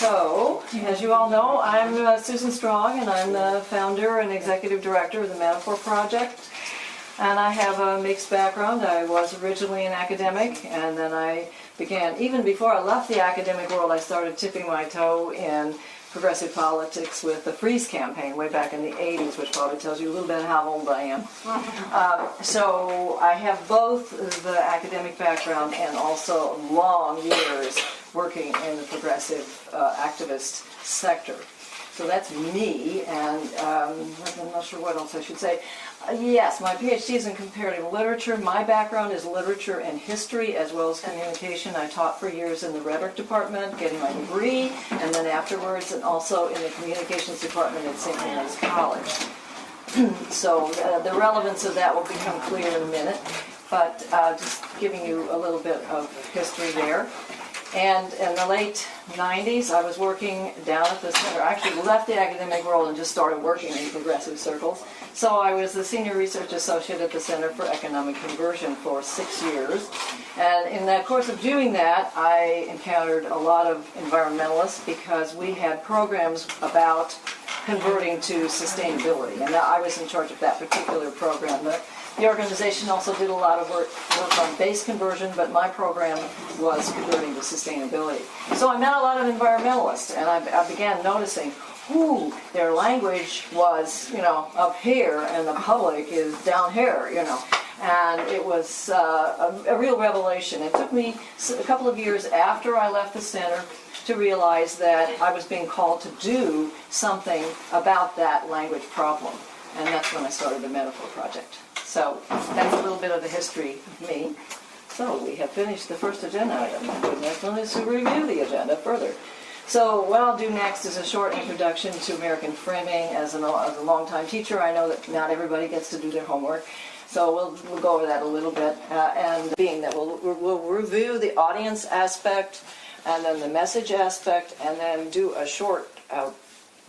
So, as you all know, I'm Susan Strong, and I'm the founder and executive director of the Metaphor Project. And I have a mixed background. I was originally an academic, and then I began, even before I left the academic world, I started tipping my toe in progressive politics with the Freeze campaign way back in the 80s, which probably tells you a little bit how old I am. So I have both the academic background and also long years working in the progressive activist sector. So that's me, and I'm not sure what else I should say. Yes, my PhD is in comparative literature. My background is literature and history as well as communication. I taught for years in the rhetoric department, getting my degree, and then afterwards, and also in the communications department at St. Mary's College. So the relevance of that will become clear in a minute, but just giving you a little bit of history there. And in the late 90s, I was working down at the center. I actually left the academic world and just started working in progressive circles. So I was the senior research associate at the Center for Economic Conversion for 6 years. And in that course of doing that, I encountered a lot of environmentalists because we had programs about converting to sustainability. And I was in charge of that particular program. The organization also did a lot of work on base conversion, but my program was converting to sustainability. So I met a lot of environmentalists, and I began noticing, their language was, up here, and the public is down here, And it was a real revelation. It took me a couple of years after I left the center to realize that I was being called to do something about that language problem. And that's when I started the Metaphor Project. So that's a little bit of the history of me. So we have finished the first agenda item. The next one is to review the agenda further. So what I'll do next is a short introduction to American framing. As a longtime teacher, I know that not everybody gets to do their homework. So we'll go over that a little bit. And being that we'll review the audience aspect, and then the message aspect, and then do a short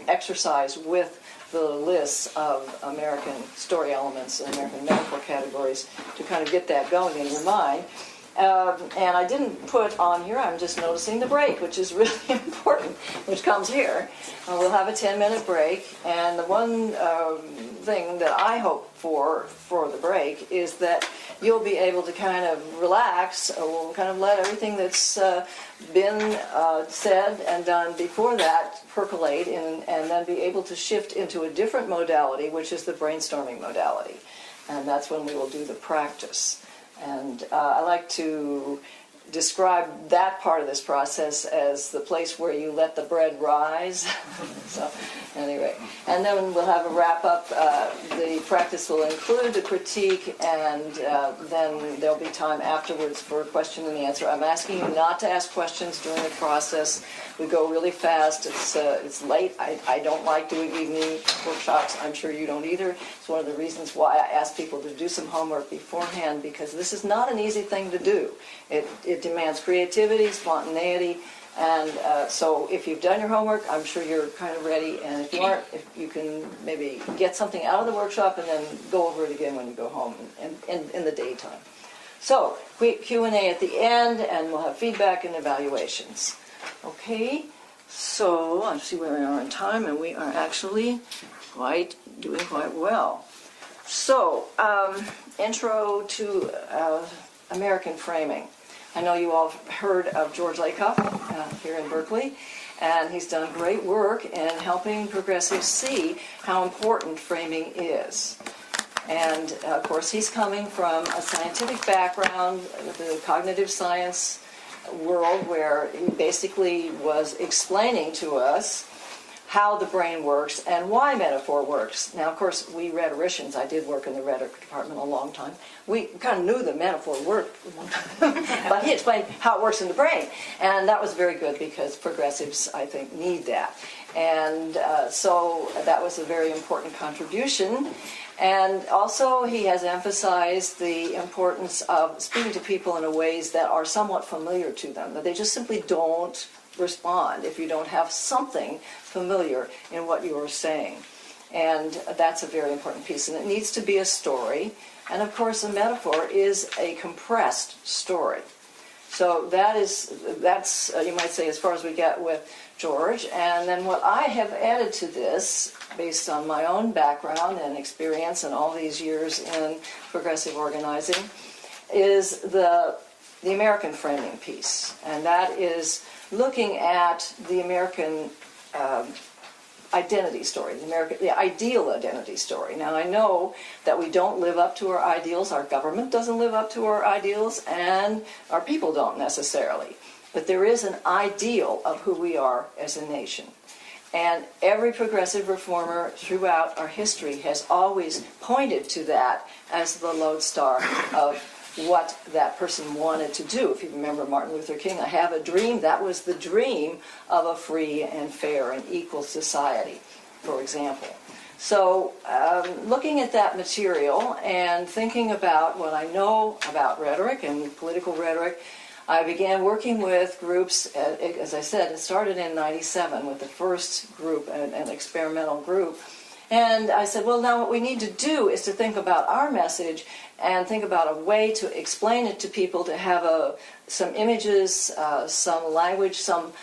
exercise with the lists of American story elements and American metaphor categories to kind of get that going in your mind. And I didn't put on here, I'm just noticing the break, which is really important, which comes here. We'll have a 10-minute break, and the one thing that I hope for the break is that you'll be able to kind of relax, or kind of let everything that's been said and done before that percolate, and then be able to shift into a different modality, which is the brainstorming modality. And that's when we will do the practice. And I like to describe that part of this process as the place where you let the bread rise. So anyway, and then we'll have a wrap up. The practice will include the critique, and then there'll be time afterwards for a question and answer. I'm asking you not to ask questions during the process. We go really fast. It's late. I don't like doing evening workshops. I'm sure you don't either. It's one of the reasons why I ask people to do some homework beforehand, because this is not an easy thing to do. It demands creativity, spontaneity, and so if you've done your homework, I'm sure you're kind of ready, and if you aren't, if you can maybe get something out of the workshop and then go over it again when you go home in the daytime. So, Q&A at the end, and we'll have feedback and evaluations. Okay, so let's see where we are in time, and we are actually doing quite well. So, intro to American framing. I know you all have heard of George Lakoff here in Berkeley, and he's done great work in helping progressives see how important framing is. And of course, he's coming from a scientific background, the cognitive science world, where he basically was explaining to us how the brain works and why metaphor works. Now, of course, we rhetoricians, I did work in the rhetoric department a long time, we kind of knew the metaphor worked, but he explained how it works in the brain. And that was very good, because progressives, I think, need that. And so that was a very important contribution. And also, he has emphasized the importance of speaking to people in ways that are somewhat familiar to them, that they just simply don't respond if you don't have something familiar in what you are saying. And that's a very important piece. And it needs to be a story. And of course, a metaphor is a compressed story. So that's you might say, as far as we get with George. And then what I have added to this, based on my own background and experience and all these years in progressive organizing, is the American framing piece. And that is looking at the American identity story, the ideal identity story. Now, I know that we don't live up to our ideals, our government doesn't live up to our ideals, and our people don't necessarily. But there is an ideal of who we are as a nation. And every progressive reformer throughout our history has always pointed to that as the lodestar of what that person wanted to do. If you remember Martin Luther King, I have a dream. That was the dream of a free and fair and equal society, for example. So looking at that material and thinking about what I know about rhetoric and political rhetoric, I began working with groups. As I said, it started in '97 with the first group, an experimental group. And I said, well, now what we need to do is to think about our message and think about a way to explain it to people, to have some images, some language, some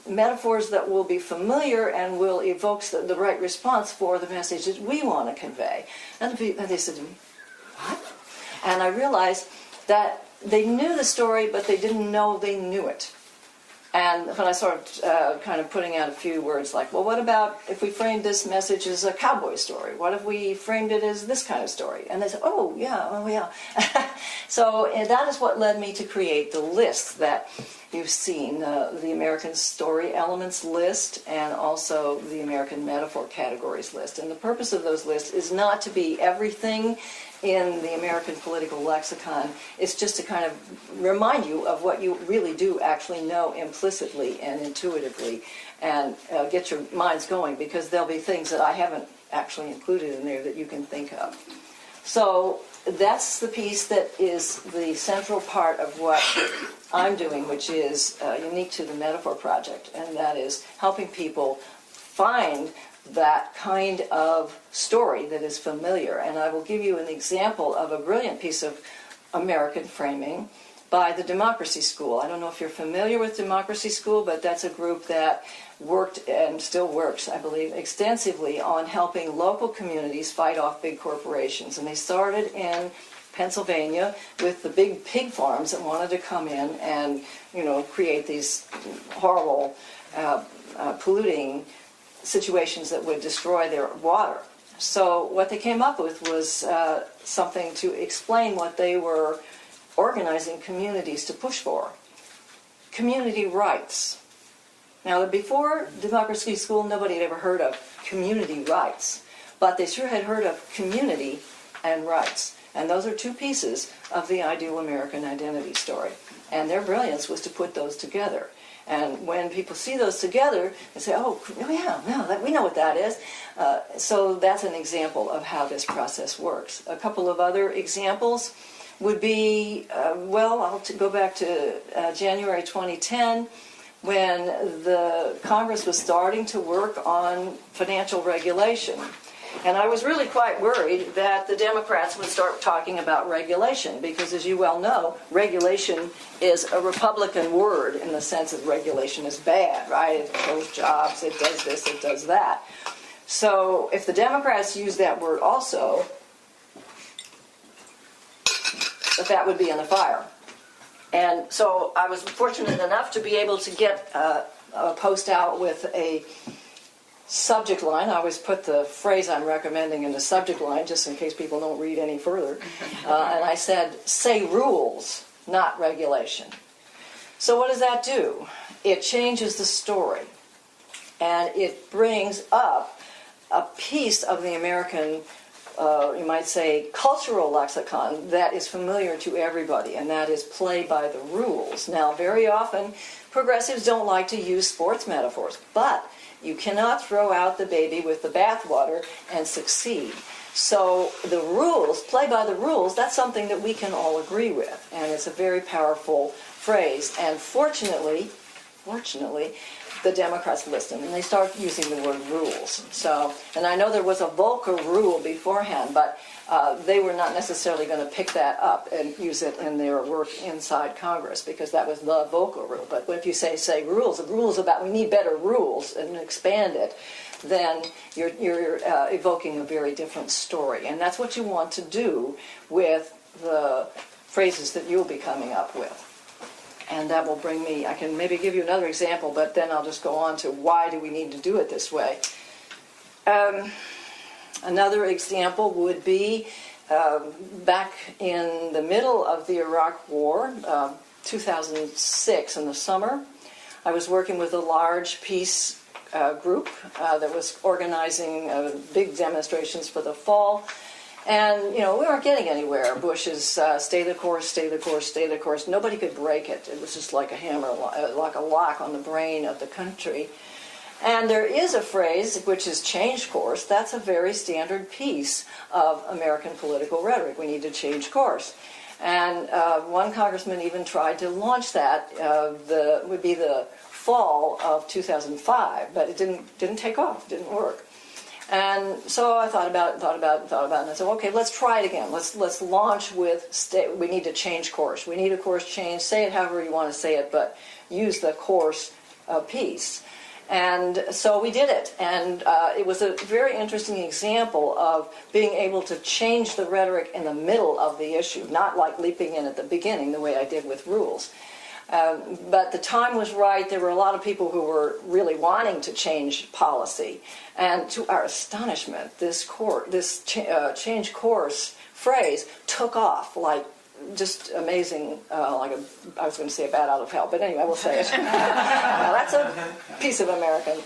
metaphors that will be familiar and will evoke the right response for the message that we want to convey. And they said to me, what? And I realized that they knew the story, but they didn't know they knew it. And when I started kind of putting out a few words like, well, what about if we framed this message as a cowboy story? What if we framed it as this kind of story? And they said, oh, yeah. So that is what led me to create the list that you've seen, the American Story Elements list and also the American Metaphor Categories list. And the purpose of those lists is not to be everything in the American political lexicon. It's just to kind of remind you of what you really do actually know implicitly and intuitively, and get your minds going, because there'll be things that I haven't actually included in there that you can think of. So that's the piece that is the central part of what I'm doing, which is unique to the Metaphor Project, and that is helping people find that kind of story that is familiar. And I will give you an example of a brilliant piece of American framing by the Democracy School. I don't know if you're familiar with Democracy School, but that's a group that worked and still works, I believe, extensively on helping local communities fight off big corporations. And they started in Pennsylvania with the big pig farms that wanted to come in and, create these horrible, polluting situations that would destroy their water. So what they came up with was something to explain what they were organizing communities to push for. Community rights. Now, before Democracy School, nobody had ever heard of community rights, but they sure had heard of community and rights. And those are two pieces of the ideal American identity story. And their brilliance was to put those together. And when people see those together, they say, oh yeah, we know what that is. So that's an example of how this process works. A couple of other examples would be, I'll go back to January 2010, when the Congress was starting to work on financial regulation. And I was really quite worried that the Democrats would start talking about regulation, because as you well know, regulation is a Republican word in the sense that regulation is bad, right? It kills jobs, it does this, it does that. So if the Democrats use that word also, that would be in the fire. And so I was fortunate enough to be able to get a post out with a subject line. I always put the phrase I'm recommending in the subject line just in case people don't read any further. And I said, say rules, not regulation. So what does that do? It changes the story. And it brings up a piece of the American, you might say, cultural lexicon that is familiar to everybody, and that is play by the rules. Now, very often, progressives don't like to use sports metaphors, but you cannot throw out the baby with the bathwater and succeed. So the rules, play by the rules, that's something that we can all agree with, and it's a very powerful phrase. And fortunately, unfortunately, the Democrats listen, and they start using the word rules. So, and I know there was a Volcker rule beforehand, but they were not necessarily going to pick that up and use it in their work inside Congress, because that was the Volcker rule. But if you say rules about we need better rules and expand it, then you're evoking a very different story. And that's what you want to do with the phrases that you'll be coming up with. And that will bring me, I can maybe give you another example, but then I'll just go on to why do we need to do it this way. Another example would be back in the middle of the Iraq War, 2006 in the summer, I was working with a large peace group that was organizing big demonstrations for the fall. And, we weren't getting anywhere. Bush's stay the course, stay the course, stay the course. Nobody could break it. It was just like a hammer, like a lock on the brain of the country. And there is a phrase, which is change course. That's a very standard piece of American political rhetoric. We need to change course. And one congressman even tried to launch that. Would be the fall of 2005, but it didn't take off. It didn't work. And so I thought about it, and I said, okay, let's try it again. Let's launch with, we need to change course. We need a course change. Say it however you want to say it, but use the course piece. And so we did it. And it was a very interesting example of being able to change the rhetoric in the middle of the issue, not like leaping in at the beginning the way I did with rules. But the time was right. There were a lot of people who were really wanting to change policy. And to our astonishment, this change course phrase took off like just amazing, I was going to say a bat out of hell, but anyway, I will say it. That's a piece of American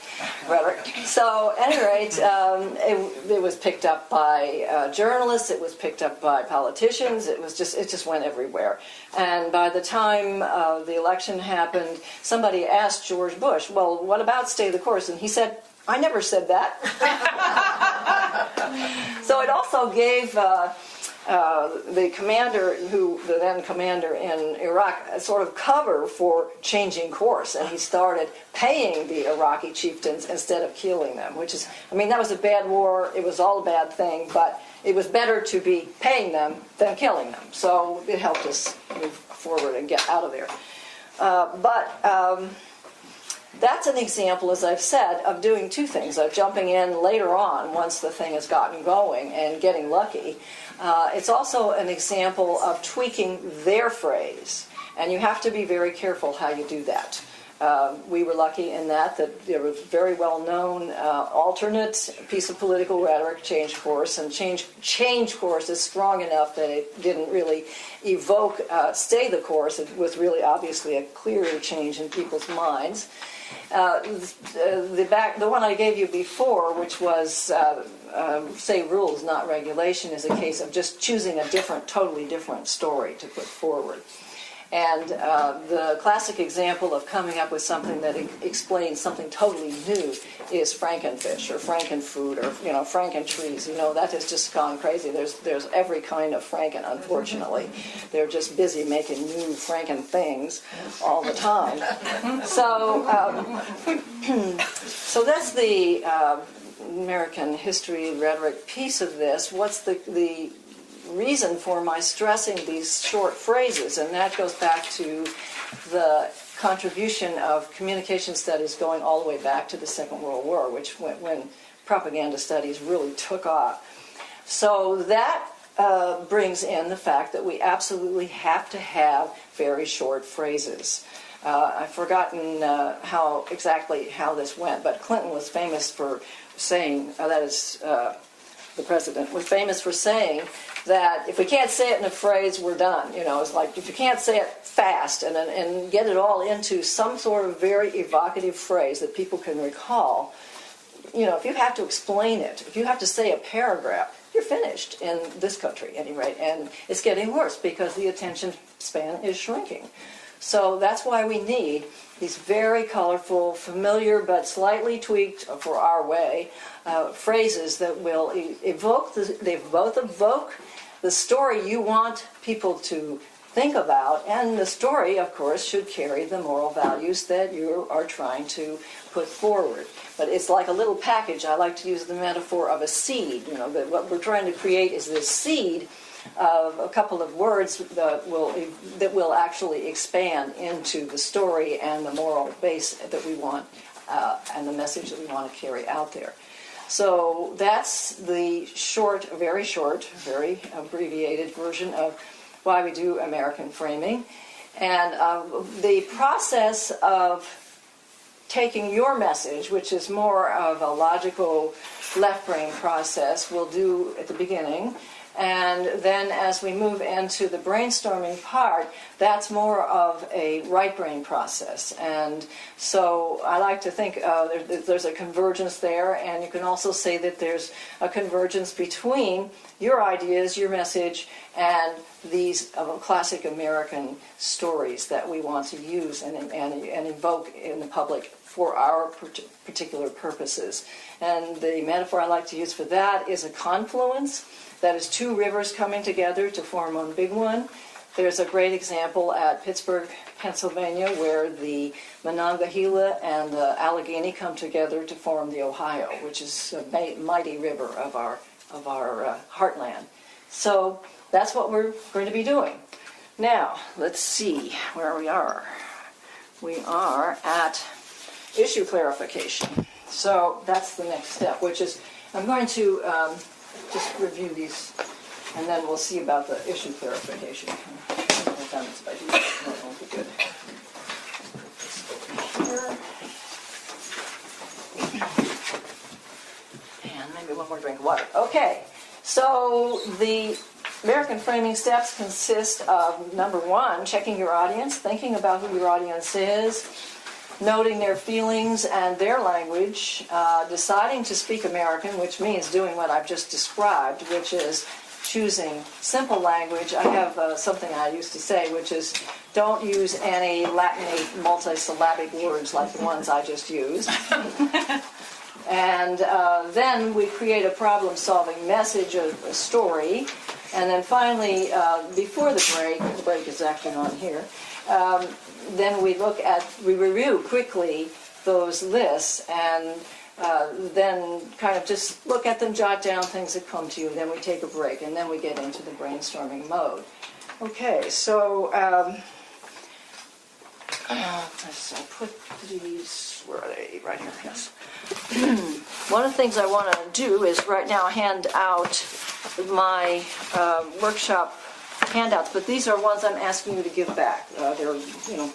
rhetoric. So at any rate, it was picked up by journalists, it was picked up by politicians, it just went everywhere. And by the time the election happened, somebody asked George Bush, well, what about stay the course? And he said, I never said that. So it also gave the commander, the then commander in Iraq, a sort of cover for changing course, and he started paying the Iraqi chieftains instead of killing them, which is, that was a bad war, it was all a bad thing, but it was better to be paying them than killing them, so it helped us move forward and get out of there. That's an example, as I've said, of doing two things, of jumping in later on once the thing has gotten going and getting lucky. It's also an example of tweaking their phrase, and you have to be very careful how you do that. We were lucky in that there was a very well-known alternate piece of political rhetoric, change course, and change course is strong enough that it didn't really evoke stay the course. It was really obviously a clearer change in people's minds. The one I gave you before, which was say rules, not regulation, is a case of just choosing a totally different story to put forward. And the classic example of coming up with something that explains something totally new is Frankenfish or Frankenfood or Frankentrees. That has just gone crazy. There's every kind of Franken, unfortunately. They're just busy making new Franken things all the time. So so that's the American history rhetoric piece of this. What's the reason for my stressing these short phrases? And that goes back to the contribution of communication studies going all the way back to the Second World War, which when propaganda studies really took off. So that brings in the fact that we absolutely have to have very short phrases. I've forgotten exactly how this went, but Clinton was famous for saying, the president was famous for saying that if we can't say it in a phrase, we're done. It's like if you can't say it fast and get it all into some sort of very evocative phrase that people can recall, if you have to explain it, if you have to say a paragraph, you're finished in this country, at any rate. And it's getting worse because the attention span is shrinking. So that's why we need these very colorful, familiar, but slightly tweaked for our way, phrases that will they both evoke the story you want people to think about, and the story, of course, should carry the moral values that you are trying to put forward. But it's like a little package. I like to use the metaphor of a seed. That what we're trying to create is this seed of a couple of words that will actually expand into the story and the moral base that we want, and the message that we want to carry out there. So that's the very short, very abbreviated version of why we do American framing. And the process of taking your message, which is more of a logical left-brain process, we'll do at the beginning. And then as we move into the brainstorming part, that's more of a right brain process. And so I like to think there's a convergence there, and you can also say that there's a convergence between your ideas, your message, and these classic American stories that we want to use and invoke in the public for our particular purposes. And the metaphor I like to use for that is a confluence. That is two rivers coming together to form one big one. There's a great example at Pittsburgh, Pennsylvania, where the Monongahela and the Allegheny come together to form the Ohio, which is a mighty river of our heartland. So that's what we're going to be doing. Now, let's see where we are. We are at issue clarification. So that's the next step, which is I'm going to just review these, and then we'll see about the issue clarification. That won't be good. Here. And maybe one more drink of water. Okay, so the American framing steps consist of, number one, checking your audience, thinking about who your audience is, noting their feelings and their language, deciding to speak American, which means doing what I've just described, which is choosing simple language. I have something I used to say, which is don't use any Latinate multisyllabic words like the ones I just used. And then we create a problem-solving message, a story, and then finally, before the break is actually on here, then we review quickly those lists, and then kind of just look at them, jot down things that come to you, then we take a break, and then we get into the brainstorming mode. Okay, so I'll put these, where are they? Right here, yes. One of the things I want to do is right now hand out my workshop handouts, but these are ones I'm asking you to give back. They're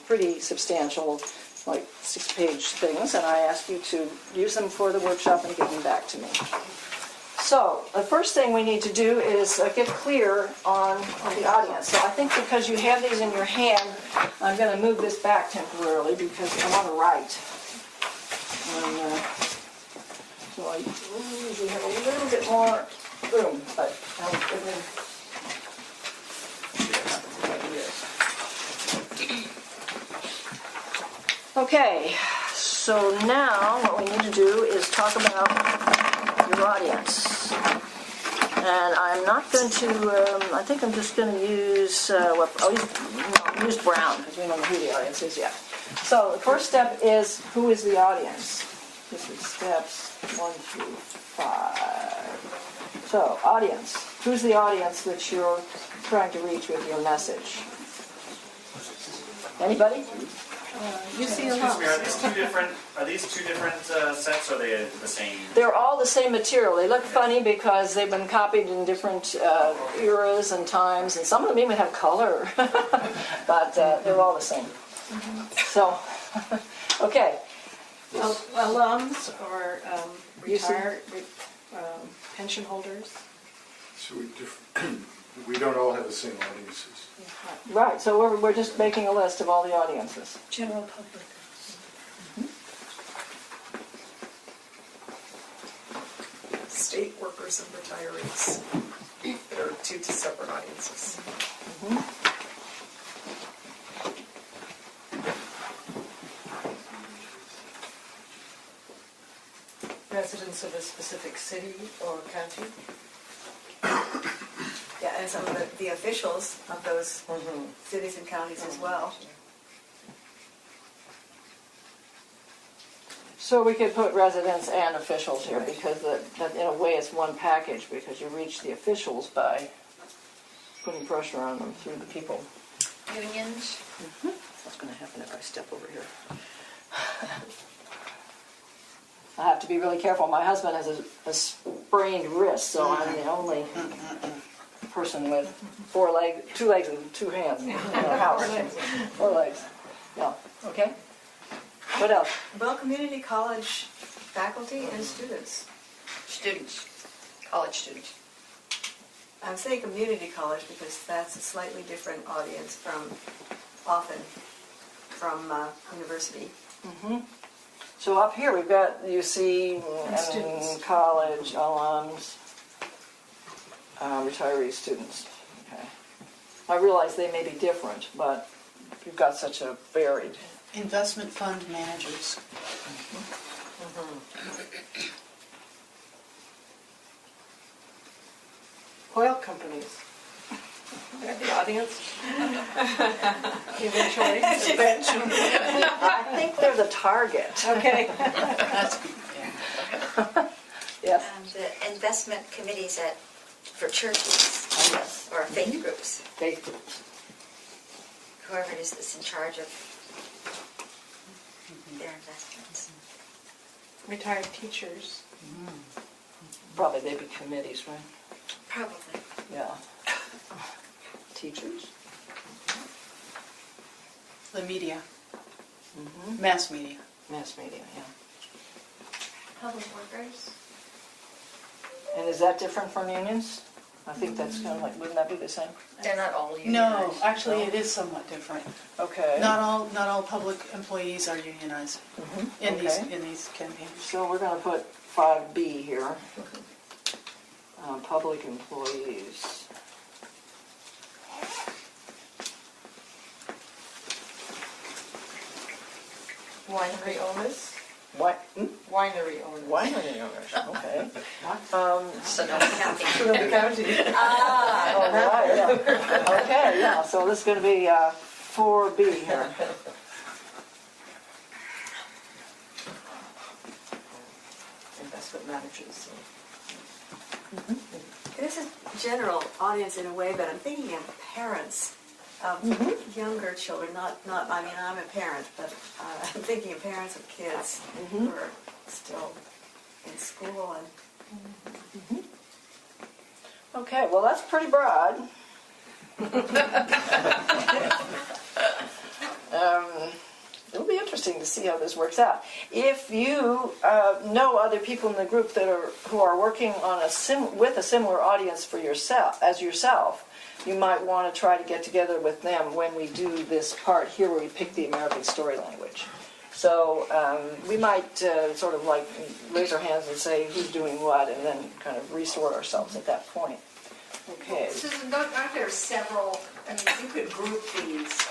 pretty substantial, like 6-page things, and I ask you to use them for the workshop and give them back to me. So the first thing we need to do is get clear on the audience. So I think because you have these in your hand, I'm going to move this back temporarily because I want to write. And, so I usually have a little bit more room, but okay, so now what we need to do is talk about your audience. And I'm not going to, I think I'm just going to use, use Brown, because we don't know who the audience is yet. So the first step is, who is the audience? This is steps 1 through 5. So, audience. Who's the audience that you're trying to reach with your message? Anybody? You see a lot. Are these two different sets, or are they the same? They're all the same material. They look funny because they've been copied in different eras and times, and some of them even have color, but they're all the same. So, okay. Alums or retired pension holders. So we don't all have the same audiences. Right, so we're just making a list of all the audiences. General public. State workers and retirees. There are two separate audiences. Residents of a specific city or county. Yeah, and some of the officials of those cities and counties as well. So we could put residents and officials here because that in a way it's one package because you reach the officials by putting pressure on them through the people. Unions. What's going to happen if I step over here? I have to be really careful. My husband has a sprained wrist, so I'm the only person with 2 legs and 2 hands in our house. 4 legs. Yeah. Okay. What else? Well, community college faculty and students. Students. College students. I'm saying community college because that's a slightly different audience from university. So up here we've got UC and students. college alums, retiree students. Okay. I realize they may be different, but you've got such a varied. Investment fund managers. Oil companies. They're the audience. Eventually. I think they're the target. Okay. That's good. Yeah. Yes. The investment committees for churches Yes. or faith groups, Faith groups. whoever it is that's in charge of their investments. Retired teachers. Probably they'd be committees, right? Probably. Yeah. Teachers. The media. Mass media. Mass media, yeah. Public workers. And is that different from unions? I think that's kind of like, wouldn't that be the same? They're not all unionized. No, actually, it is somewhat different. Okay. Not all public employees are unionized in Okay. these campaigns. So we're going to put 5B here. Public employees. Winery owners. What? Winery owners. Winery owners, okay. Sonoma County. Sonoma County. All right, yeah. Okay, yeah, so this is going to be 4B here. Investment managers. This is general audience in a way, but I'm thinking of parents of younger children. I mean, I'm a parent, but I'm thinking of parents of kids who are still in school and Okay, well, that's pretty broad. It'll be interesting to see how this works out. If you know other people in the group who are working on with a similar audience for yourself, you might want to try to get together with them when we do this part here where we pick the American story language. So we might sort of like raise our hands and say who's doing what, and then kind of resort ourselves at that point. Okay. Susan, aren't there several, I mean, you could group these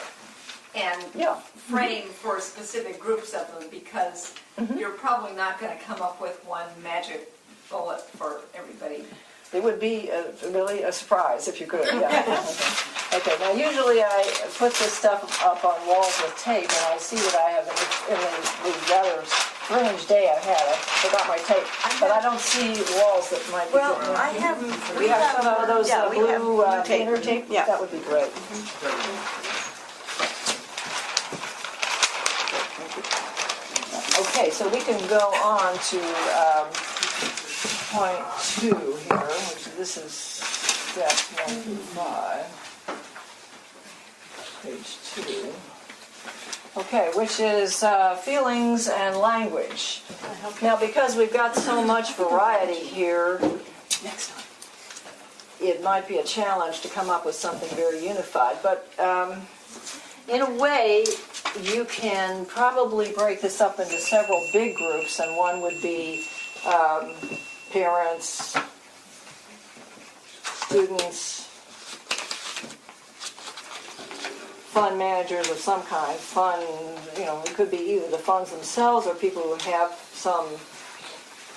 and Yeah. frame for specific groups of them because you're probably not going to come up with one magic bullet for everybody. It would be really a surprise if you could. Yeah. Okay. Now, usually I put this stuff up on walls with tape, and I see that I have in the rather strange day I had. I forgot my tape, but I don't see walls that might be. well, good. I have. We have some of those yeah, we have blue tape. inner tape. Yeah. That would be great. Okay, so we can go on to point 2 here, which this is step 1 through 5, page 2. Okay, which is feelings and language. Now, because we've got so much variety here, Next time. it might be a challenge to come up with something very unified, but in a way, you can probably break this up into several big groups, and one would be parents, students, fund managers of some kind. Fund, it could be either the funds themselves or people who have some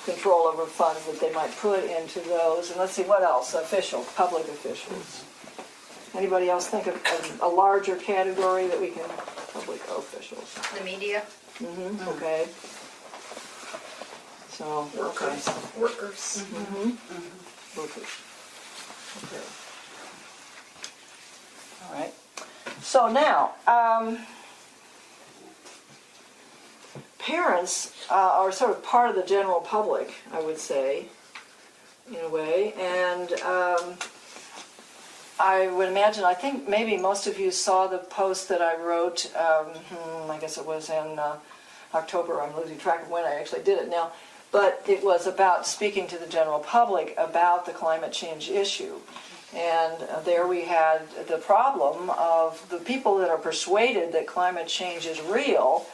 control over funds that they might put into those. And let's see, what else? Officials, public officials. Anybody else think of a larger category that we can, public officials? The media. Okay. So, okay. Workers. Workers. Okay. All right. So now, parents are sort of part of the general public, I would say, in a way, and I would imagine, I think maybe most of you saw the post that I wrote, I guess it was in October, I'm losing track of when I actually did it now, but it was about speaking to the general public about the climate change issue. And there we had the problem of the people that are persuaded that climate change is real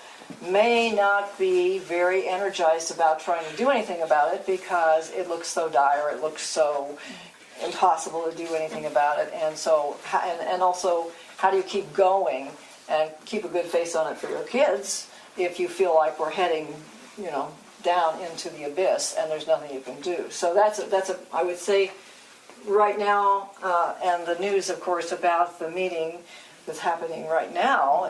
may not be very energized about trying to do anything about it because it looks so dire, it looks so impossible to do anything about it. And so, and also, how do you keep going and keep a good face on it for your kids if you feel like we're heading, down into the abyss and there's nothing you can do? So that's I would say right now, and the news, of course, about the meeting that's happening right now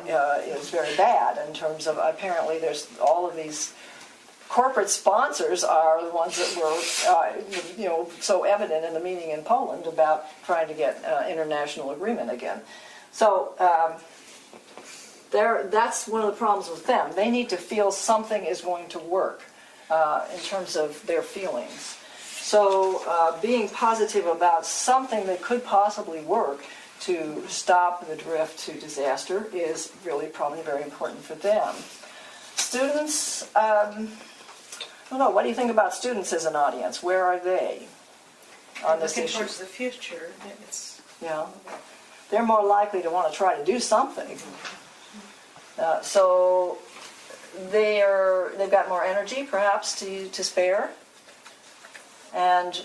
is very bad in terms of, apparently there's all of these corporate sponsors are the ones that were, so evident in the meeting in Poland about trying to get international agreement again. So that's one of the problems with them. They need to feel something is going to work in terms of their feelings. So being positive about something that could possibly work to stop the drift to disaster is really probably very important for them. Students, I don't know, what do you think about students as an audience? Where are they on this Looking issue? towards the future, it's Yeah, they're more likely to want to try to do something. So they've got more energy, perhaps, to spare. And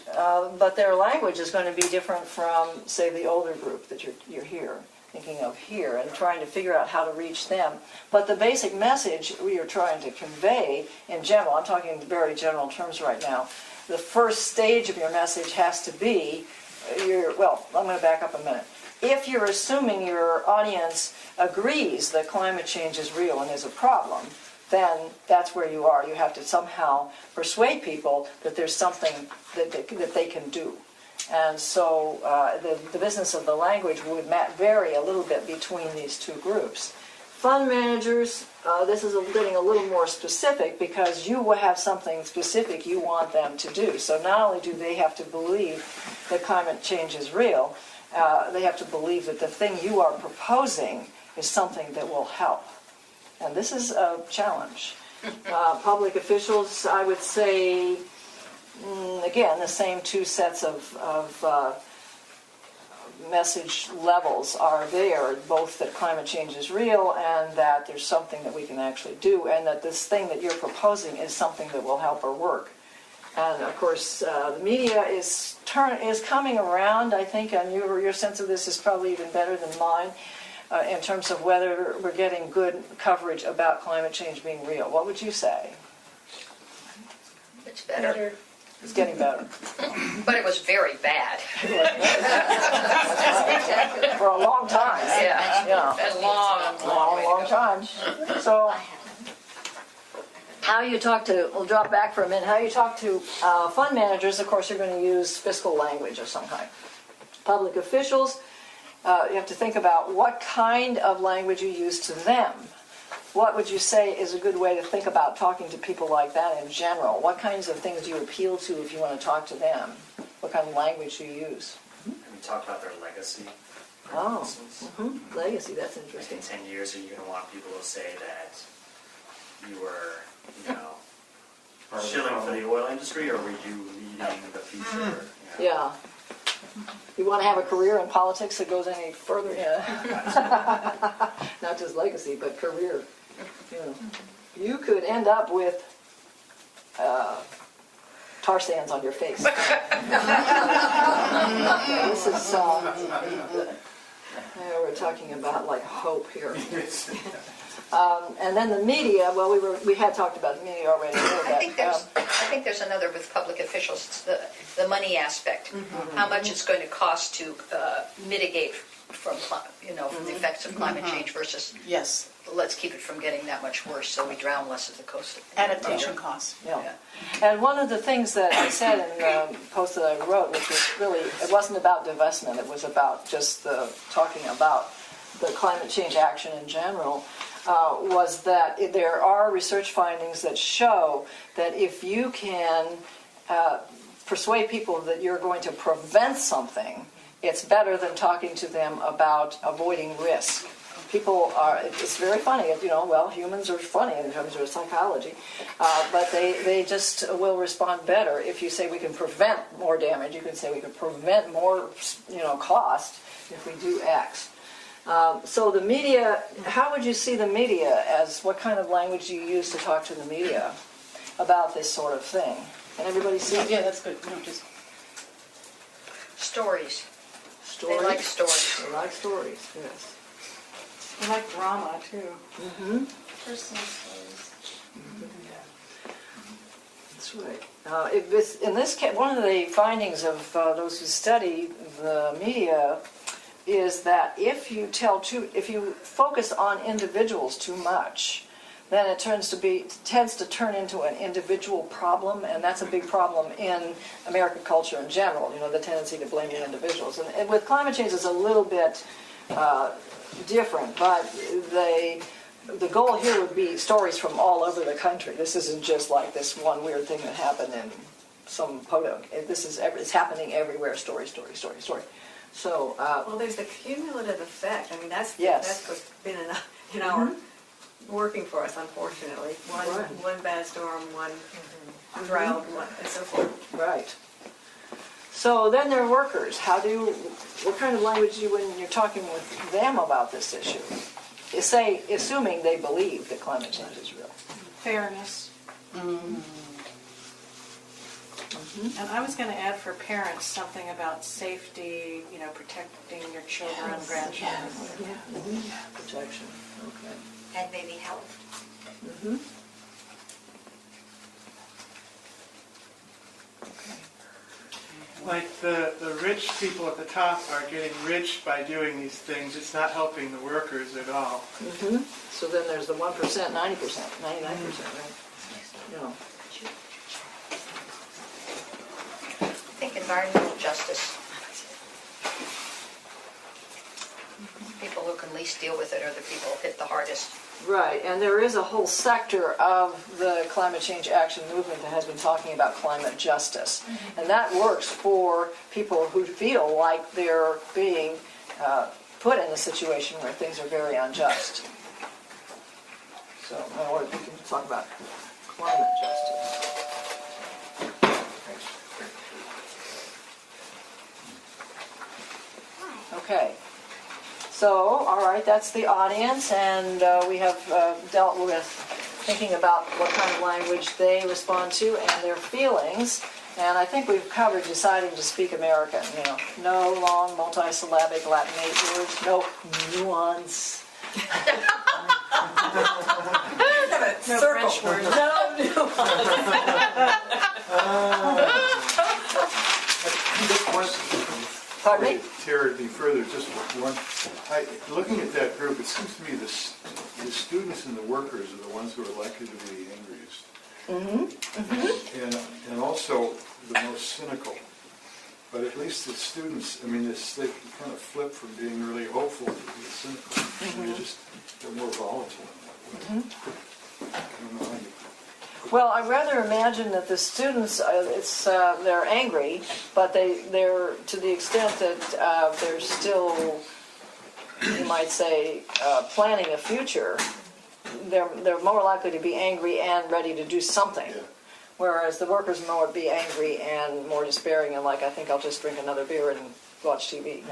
but their language is going to be different from, say, the older group that you're thinking of here, and trying to figure out how to reach them. But the basic message we are trying to convey in general, I'm talking in very general terms right now, the first stage of your message has to be, I'm going to back up a minute. If you're assuming your audience agrees that climate change is real and is a problem, then that's where you are. You have to somehow persuade people that there's something that they can do. And so the business of the language would vary a little bit between these two groups. Fund managers, this is getting a little more specific because you will have something specific you want them to do. So not only do they have to believe that climate change is real, they have to believe that the thing you are proposing is something that will help. And this is a challenge. Public officials, I would say, again, the same two sets of message levels are there, both that climate change is real and that there's something that we can actually do, and that this thing that you're proposing is something that will help or work. And of course, the media is coming around, I think, and your sense of this is probably even better than mine, in terms of whether we're getting good coverage about climate change being real. What would you say? It's better. It's getting better. But it was very bad. For a long time. Yeah. A long Long time. So, how you talk to, we'll drop back for a minute, how you talk to fund managers, of course, you're going to use fiscal language of some kind. Public officials, you have to think about what kind of language you use to them. What would you say is a good way to think about talking to people like that in general? What kinds of things do you appeal to if you want to talk to them? What kind of language do you use? Have you talked about their legacy? Oh, legacy, that's Like interesting. in 10 years, are you going to want people to say that you were, shilling for the oil industry, or were you leading the future? Yeah. You want to have a career in politics that goes any further? Yeah. Not just legacy, but career. You could end up with tar sands on your face. This is, we're talking about like hope here. And then the media, well, we had talked about the media already. I think there's another with public officials, it's the money aspect. How much it's going to cost to mitigate from, from the effects of climate change versus Yes, let's keep it from getting that much worse so we drown less at the coast. adaptation costs. Yeah. And one of the things that I said in the post that I wrote, which was really, it wasn't about divestment, it was about just talking about the climate change action in general, was that there are research findings that show that if you can persuade people that you're going to prevent something, it's better than talking to them about avoiding risk. People are, it's very funny, well, humans are funny in terms of psychology, but they just will respond better if you say we can prevent more damage. You can say we can prevent more, cost if we do X. So the media, how would you see the media as, what kind of language do you use to talk to the media about this sort of thing? Can everybody see? Yeah, that's good. Just Stories. Stories? They like stories. They like stories, yes. I like drama too. Personal stories. That's right. In this case, one of the findings of those who study the media is that if you focus on individuals too much, then it tends to turn into an individual problem, and that's a big problem in American culture in general. The tendency to blame the individuals, and with climate change, it's a little bit different. But the goal here would be stories from all over the country. This isn't just like this one weird thing that happened in some podunk. It's happening everywhere. Story, story, story, story. So, Well, there's the cumulative effect. I mean, that's what's been in our working for us, unfortunately. One bad storm, one drought, and so forth. right. So then there are workers. What kind of language do you, when you're talking with them about this issue? Assuming they believe that climate change is real. fairness. And I was going to add for parents something about safety, protecting your children, grandchildren. Protection, okay. And maybe health. Like the rich people at the top are getting rich by doing these things. It's not helping the workers at all. So then there's the 1%, 90%, 99%, right? No. I think environmental justice. People who can least deal with it are the people hit the hardest. Right, and there is a whole sector of the climate change action movement that has been talking about climate justice. And that works for people who feel like they're being put in a situation where things are very unjust. So, or we can talk about climate justice. Okay. So, all right, that's the audience, and we have dealt with thinking about what kind of language they respond to and their feelings. And I think we've covered deciding to speak American. No long multisyllabic Latinate words, no nuance. No French words. No nuance. Pardon me? Tear it any further, just one. Looking at that group, it seems to me the students and the workers are the ones who are likely to be the angriest. And also the most cynical. But at least the students, they kind of flip from being really hopeful to being cynical. They're more volatile in that way. I don't know how you... Well, I rather imagine that the students, they're angry, but they're to the extent that they're still, you might say, planning a future. They're more likely to be angry and ready to do something, whereas the workers more be angry and more despairing and like, I think I'll just drink another beer and watch TV.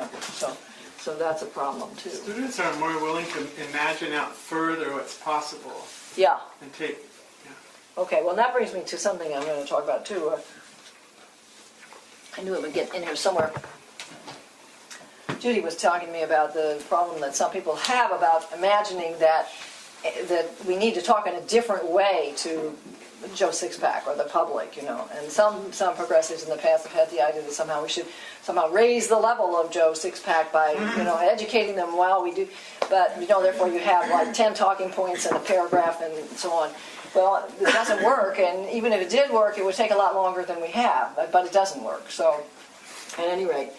So that's a problem too. Students are more willing to imagine out further what's possible. Yeah. And take. Okay, well, that brings me to something I'm going to talk about, too. I knew it would get in here somewhere. Judy was talking to me about the problem that some people have about imagining that that we need to talk in a different way to Joe Sixpack or the public, And some progressives in the past have had the idea that somehow we should somehow raise the level of Joe Sixpack by, educating them while we do. But, therefore you have like 10 talking points in a paragraph and so on. Well, it doesn't work, and even if it did work, it would take a lot longer than we have, but it doesn't work. So, at any rate,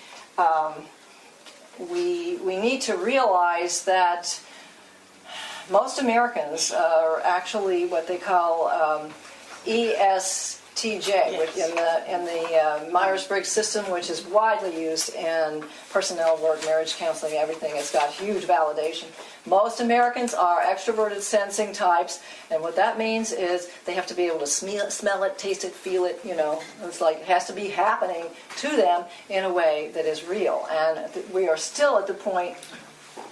we need to realize that most Americans are actually what they call ESTJ, which in the Myers-Briggs system, which is widely used in personnel work, marriage counseling, everything. It's got huge validation. Most Americans are extroverted sensing types, and what that means is they have to be able to smell it, taste it, feel it, It's like it has to be happening to them in a way that is real. And we are still at the point,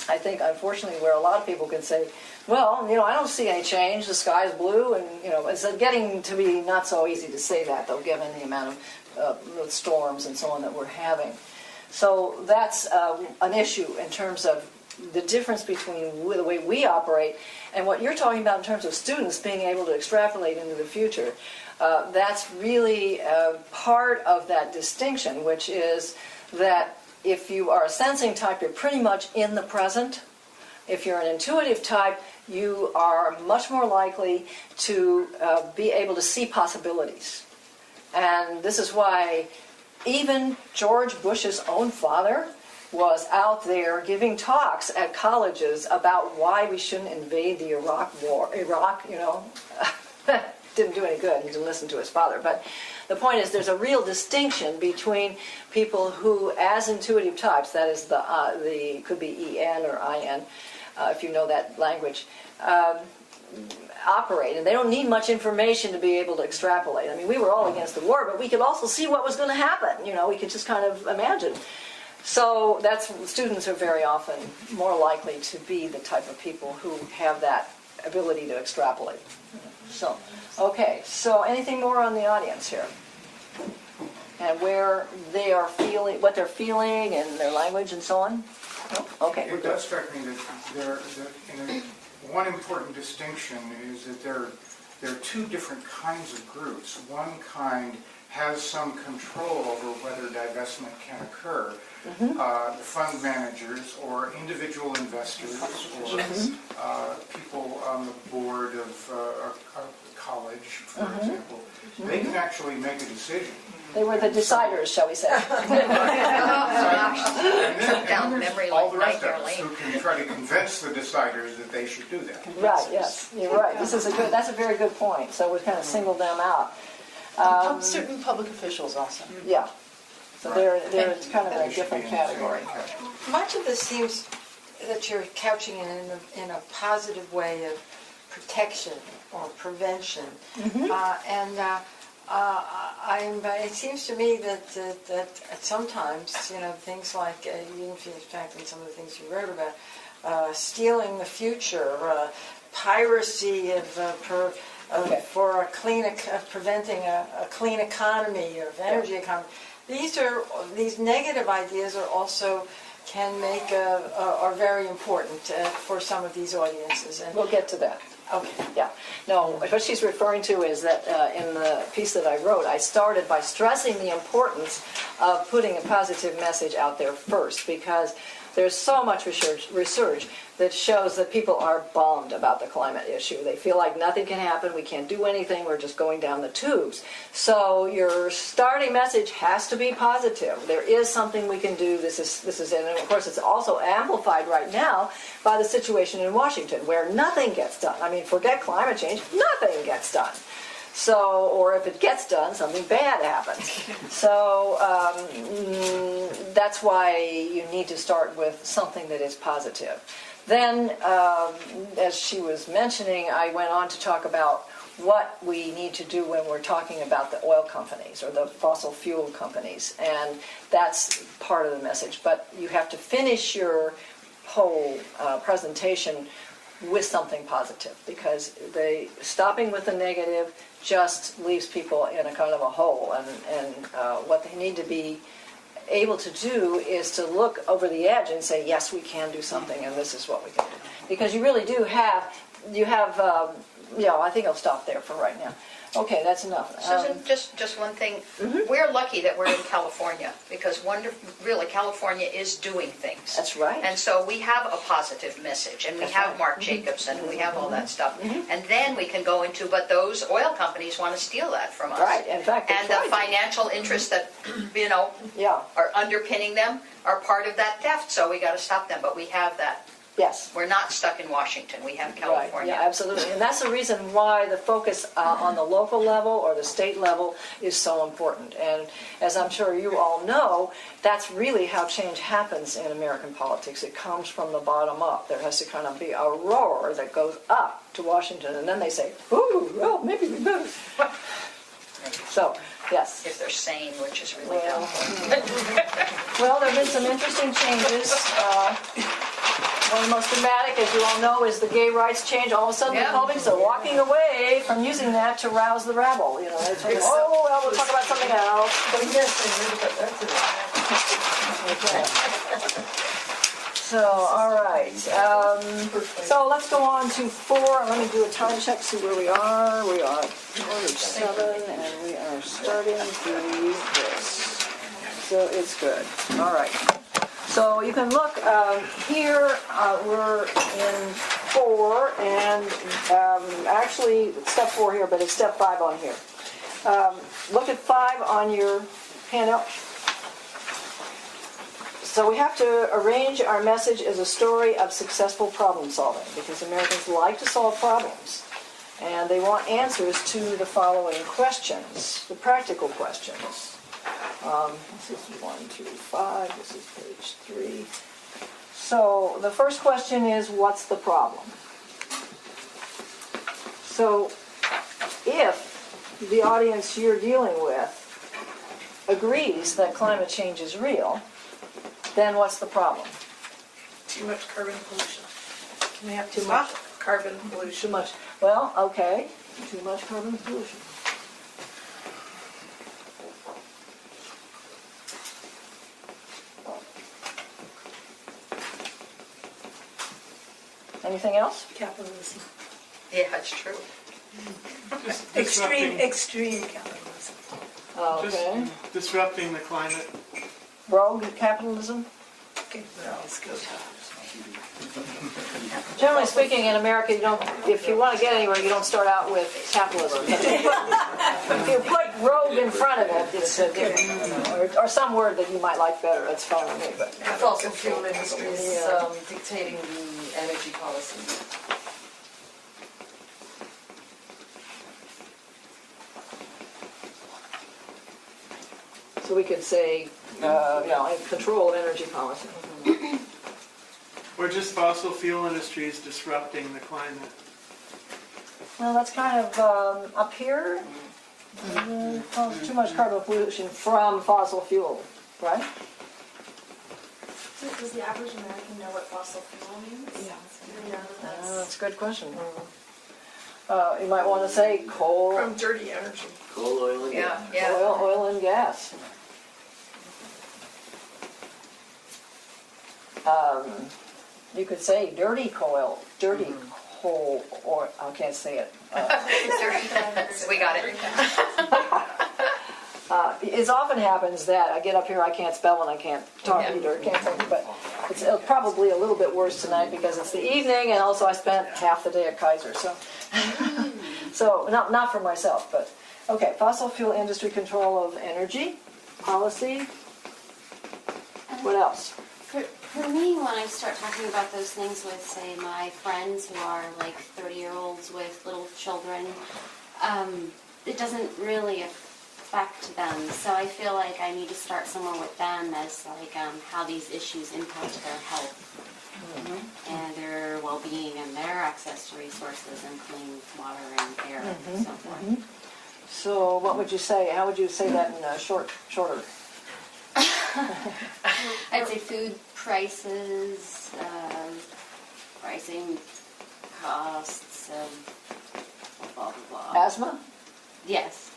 I think, unfortunately, where a lot of people can say, well, I don't see any change, the sky's blue, and, it's getting to be not so easy to say that, though, given the amount of storms and so on that we're having. So that's an issue in terms of the difference between the way we operate and what you're talking about in terms of students being able to extrapolate into the future. That's really part of that distinction, which is that if you are a sensing type, you're pretty much in the present. If you're an intuitive type, you are much more likely to be able to see possibilities. And this is why even George Bush's own father was out there giving talks at colleges about why we shouldn't invade the Iraq war. Didn't do any good. He didn't listen to his father. But the point is, there's a real distinction between people who, as intuitive types, that is the could be EN or IN, if you know that language, operate. And they don't need much information to be able to extrapolate. I mean, we were all against the war, but we could also see what was going to happen. We could just kind of imagine. So students are very often more likely to be the type of people who have that ability to extrapolate. So, okay, so anything more on the audience here? And where they are feeling, what they're feeling and their language and so on? No? Okay. It does strike me that one important distinction is that there are two different kinds of groups. One kind has some control over whether divestment can occur. The fund managers or individual investors or people on the board of a college, for example, they can actually make a decision. They were the deciders, shall we say. Down memory all like the rest of Nightmare us Lane. who can try to convince the deciders that they should do that. Right, yes, you're right. That's a very good point. So we kind of singled them out. Certain public officials also. Yeah. So they're kind of in a different category. Much of this seems that you're couching it in a positive way of protection or prevention. It seems to me that sometimes, things like, in fact, in some of the things you wrote about, stealing the future, piracy for preventing a clean economy or energy economy. These negative ideas are very important for some of these audiences. And we'll get to that. Okay. Yeah. No, what she's referring to is that in the piece that I wrote, I started by stressing the importance of putting a positive message out there first, because there's so much research that shows that people are bummed about the climate issue. They feel like nothing can happen, we can't do anything, we're just going down the tubes. So your starting message has to be positive. There is something we can do. This is it. And of course it's also amplified right now by the situation in Washington, where nothing gets done. I mean, forget climate change, nothing gets done. So, or if it gets done, something bad happens. So that's why you need to start with something that is positive. Then, as she was mentioning, I went on to talk about what we need to do when we're talking about the oil companies or the fossil fuel companies. And that's part of the message. But you have to finish your whole presentation with something positive, because stopping with the negative just leaves people in a kind of a hole, and what they need to be able to do is to look over the edge and say, yes, we can do something, and this is what we can do. Because you really do have you have, I think I'll stop there for right now. Okay, that's enough. Susan, just one thing. We're lucky that we're in California because really California is doing things. That's right. And so we have a positive message, and we have Mark Jacobson, and we have all that stuff. And then we can go into, but those oil companies want to steal that from us. Right, in fact, and the financial interests that, are underpinning them are part of that theft, so we got to stop them. But we have that. Yes. We're not stuck in Washington. We have California. Right, yeah, absolutely. And that's the reason why the focus on the local level or the state level is so important. And as I'm sure you all know, that's really how change happens in American politics. It comes from the bottom up. There has to kind of be a roar that goes up to Washington, and then they say, ooh, well, maybe we better. So, yes. If they're sane, which is really helpful. Well, there have been some interesting changes. One of the most dramatic, as you all know, is the gay rights change. All of a sudden, the Republicans are walking away from using that to rouse the rabble. They say, oh, well, we'll talk about something else. Okay. So, all right. So let's go on to 4. Let me do a time check, see where we are. We are order 7, and we are starting this. So it's good. All right. So you can look here, we're in 4, and actually step 4 here, but it's step 5 on here. Look at 5 on your handout. So we have to arrange our message as a story of successful problem solving, because Americans like to solve problems, and they want answers to the following questions, the practical questions. This is 1 through 5, this is page 3. So the first question is, what's the problem? So if the audience you're dealing with agrees that climate change is real, then what's the problem? Too much carbon pollution. Can we have too much? Carbon pollution. Too much. Well, okay, too much carbon pollution. Anything else? Capitalism. Yeah, it's true. Extreme capitalism. Okay. Just disrupting the climate. Rogue capitalism? Okay, well, it's good. Generally speaking, in America, you don't. If you want to get anywhere, you don't start out with capitalism. If you put rogue in front of it, it's a different, or some word that you might like better. That's fine with me. But Fossil fuel industry is dictating the energy policy. so we could say, control of energy policy. Or just fossil fuel industries disrupting the climate. Well, that's kind of up here. Too much carbon pollution from fossil fuel, right? So does the average American know what fossil fuel means? Yeah. Do we know that That's a good question. You might want to say coal, From dirty energy. Coal, oil, and gas. Yeah. oil and gas. You could say dirty coal, or I can't say it. We got it. It often happens that I get up here, I can't spell and I can't talk either, can't think, but it's probably a little bit worse tonight because it's the evening and also I spent half the day at Kaiser, so so not for myself, but okay. Fossil fuel industry control of energy policy. What else? For me, when I start talking about those things with, say, my friends who are like 30-year-olds with little children, it doesn't really affect them. So I feel like I need to start somewhere with them as like how these issues impact their health and their well-being and their access to resources and clean water and air and so forth. So what would you say? How would you say that in shorter? I'd say food prices, pricing costs of blah, blah, blah. Asthma? Yes.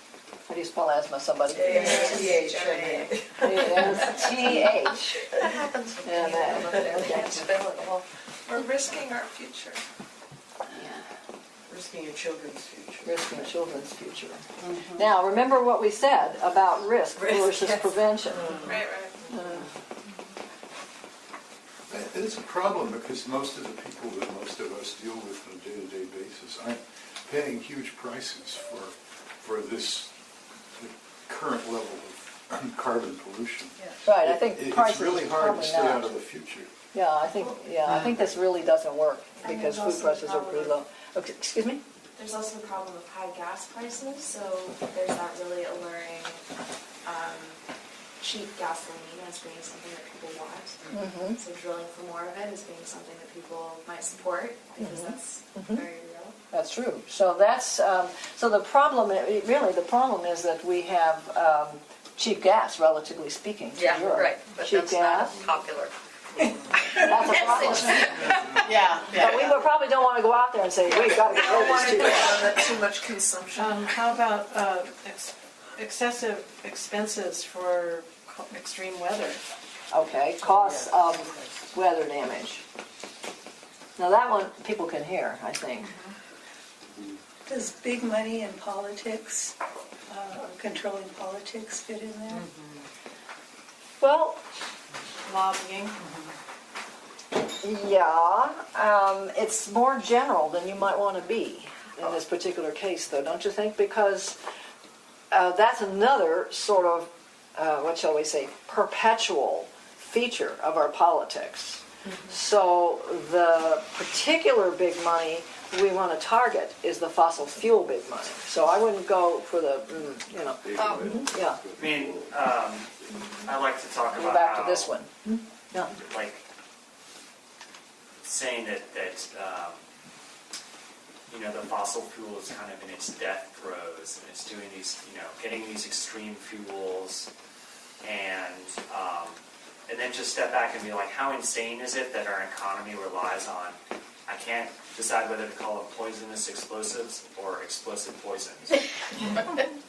How do you spell asthma, somebody? A-S-T-H-M-A. A-S-T-H. That happens with people. They can't spell it all. We're risking our future. Yeah. Risking your children's future. Risking children's future. Now, remember what we said about risk versus prevention. Right. It's a problem because most of the people that most of us deal with on a day-to-day basis aren't paying huge prices for this current level of carbon pollution. Right, I think prices It's really hard probably to stay not. out of the future. Yeah, I think this really doesn't work because food prices are pretty low. Okay, excuse me? There's also the problem of high gas prices, so there's not really alluring cheap gasoline as being something that people want. So drilling for more of it is being something that people might support because that's very real. That's true. So that's so the problem. Really, the problem is that we have cheap gas, relatively speaking. To Yeah, Europe. right, but cheap that's gas. not popular. That's a problem. Yeah, But we would probably don't want to go out there and say, "Wait, got to get rid of this cheap gas." Too much consumption. How about excessive expenses for extreme weather? Okay, costs of weather damage. Now that one people can hear, I think. Does big money in politics, controlling politics fit in there? Well, Lobbying. yeah, it's more general than you might want to be in this particular case, though, don't you think? Because that's another sort of, what shall we say, perpetual feature of our politics. So the particular big money we want to target is the fossil fuel big money. So I wouldn't go for the, yeah. I mean, I like to talk Go about back how, to this one. Yeah. like, saying that the fossil fuel is kind of in its death throes, and it's doing these, getting these extreme fuels, and then just step back and be like, how insane is it that our economy relies on, I can't decide whether to call them poisonous explosives or explosive poisons.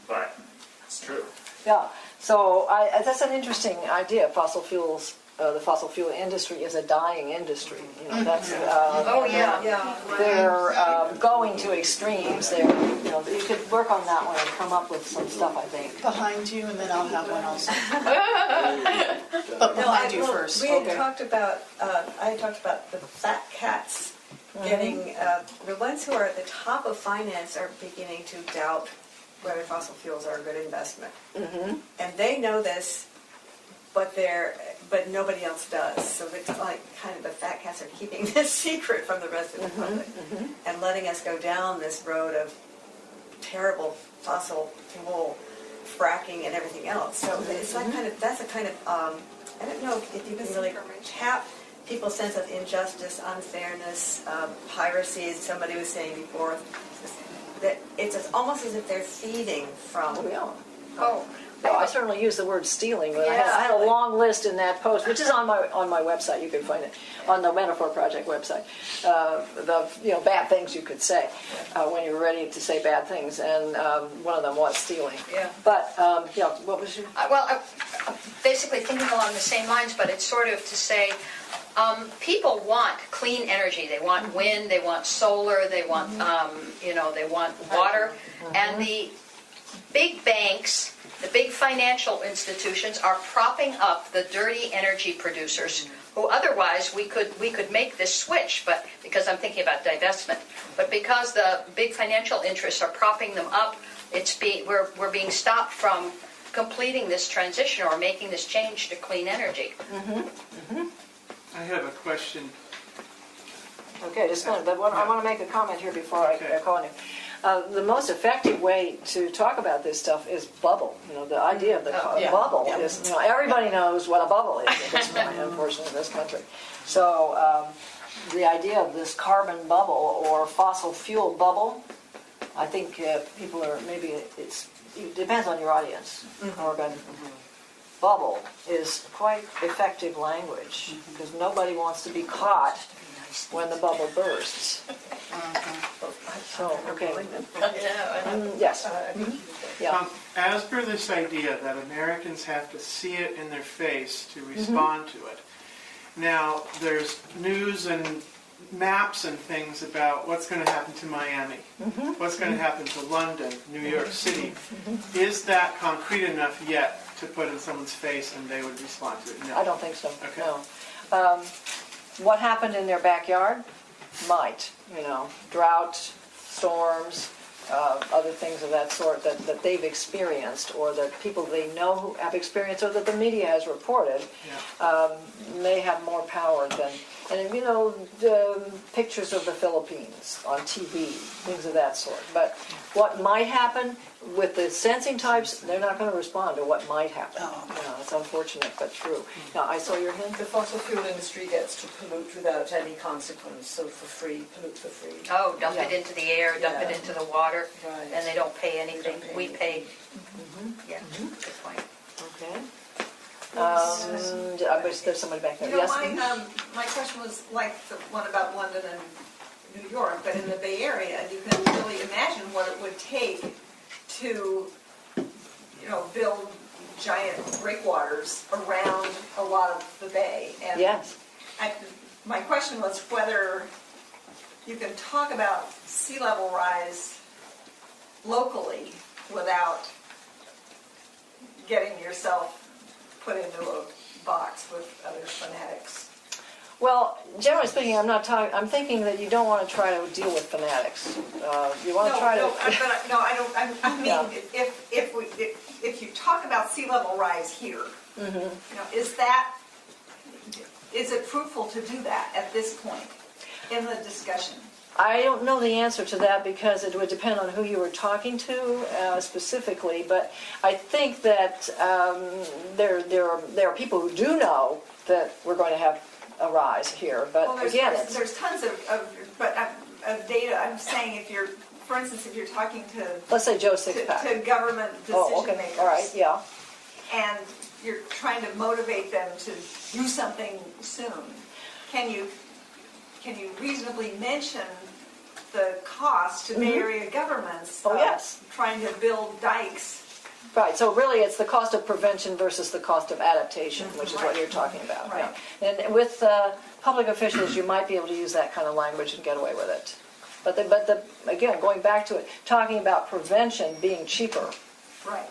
But it's true. Yeah, so that's an interesting idea. Fossil fuels, the fossil fuel industry is a dying industry. That's they're going to extremes. They're you could work on that one and come up with some stuff. I think. Behind you, and then I'll have one also. But behind you first. We had talked about, I had talked about the fat cats getting, the ones who are at the top of finance are beginning to doubt whether fossil fuels are a good investment. And they know this, but nobody else does. So it's like kind of the fat cats are keeping this secret from the rest of the public and letting us go down this road of terrible fossil fuel fracking and everything else. So it's like that's a kind of I don't know if you can really tap people's sense of injustice, unfairness, piracy, as somebody was saying before. That it's almost as if they're feeding from. No, I certainly use the word stealing, but I had a long list in that post, which is on my website. You can find it on the Metaphor Project website. The bad things you could say when you're ready to say bad things, and one of them was stealing. Yeah. But what was your? I'm basically thinking along the same lines, but it's sort of to say, people want clean energy. They want wind. They want solar. They want they want water, and the big banks. The big financial institutions are propping up the dirty energy producers who otherwise we could make this switch, but because I'm thinking about divestment, but because the big financial interests are propping them up, we're being stopped from completing this transition or making this change to clean energy. I have a question. Okay, just a minute, but I want to make a comment here before I go on. The most effective way to talk about this stuff is bubble. The idea of the bubble is, everybody knows what a bubble is at this point, unfortunately, in this country. So the idea of this carbon bubble or fossil fuel bubble, I think people are, maybe it depends on your audience. Carbon bubble is quite effective language because nobody wants to be caught when the bubble bursts. So, okay. Yes. Yeah. As per this idea that Americans have to see it in their face to respond to it. Now, there's news and maps and things about what's going to happen to Miami, what's going to happen to London, New York City. Is that concrete enough yet to put in someone's face and they would respond to it? No. I don't think so, Okay. no. What happened in their backyard might, drought, storms, other things of that sort that they've experienced, or that people they know who have experienced, or that the media has reported, may have more power than, and the pictures of the Philippines on TV, things of that sort. But what might happen with the sensing types, they're not going to respond to what might happen. It's unfortunate but true. Now, I saw your hand. The fossil fuel industry gets to pollute without any consequence, so for free, pollute for free. Oh, dump it into the air, dump it Yeah. into the water, Right. and they don't pay anything. They don't pay We anything. pay. Yeah, good point. Okay. There's somebody back there. You know, Yes? my question was like the one about London and New York, but in the Bay Area, you can really imagine what it would take to, build giant breakwaters around a lot of the bay. And Yes. my question was whether you can talk about sea level rise locally without getting yourself put into a box with other fanatics. Well, generally speaking, I'm thinking that you don't want to try to deal with fanatics. You want to try to. I don't. I mean, Yeah. if you talk about sea level rise here, is it fruitful to do that at this point in the discussion? I don't know the answer to that because it would depend on who you were talking to specifically. But I think that there are people who do know that we're going to have a rise here. But Well, again, there's tons of data. I'm saying if you're, for instance, if you're talking to let's say Joe Sixpack. to government decision Oh, okay. makers, All right. Yeah. and you're trying to motivate them to do something soon, can you reasonably mention the cost to Bay Area governments Oh, of yes. trying to build dikes? Right, so really it's the cost of prevention versus the cost of adaptation, which is what you're talking about. Right. Yeah. And with public officials, you might be able to use that kind of language and get away with it. But again, going back to it, talking about prevention being cheaper Right.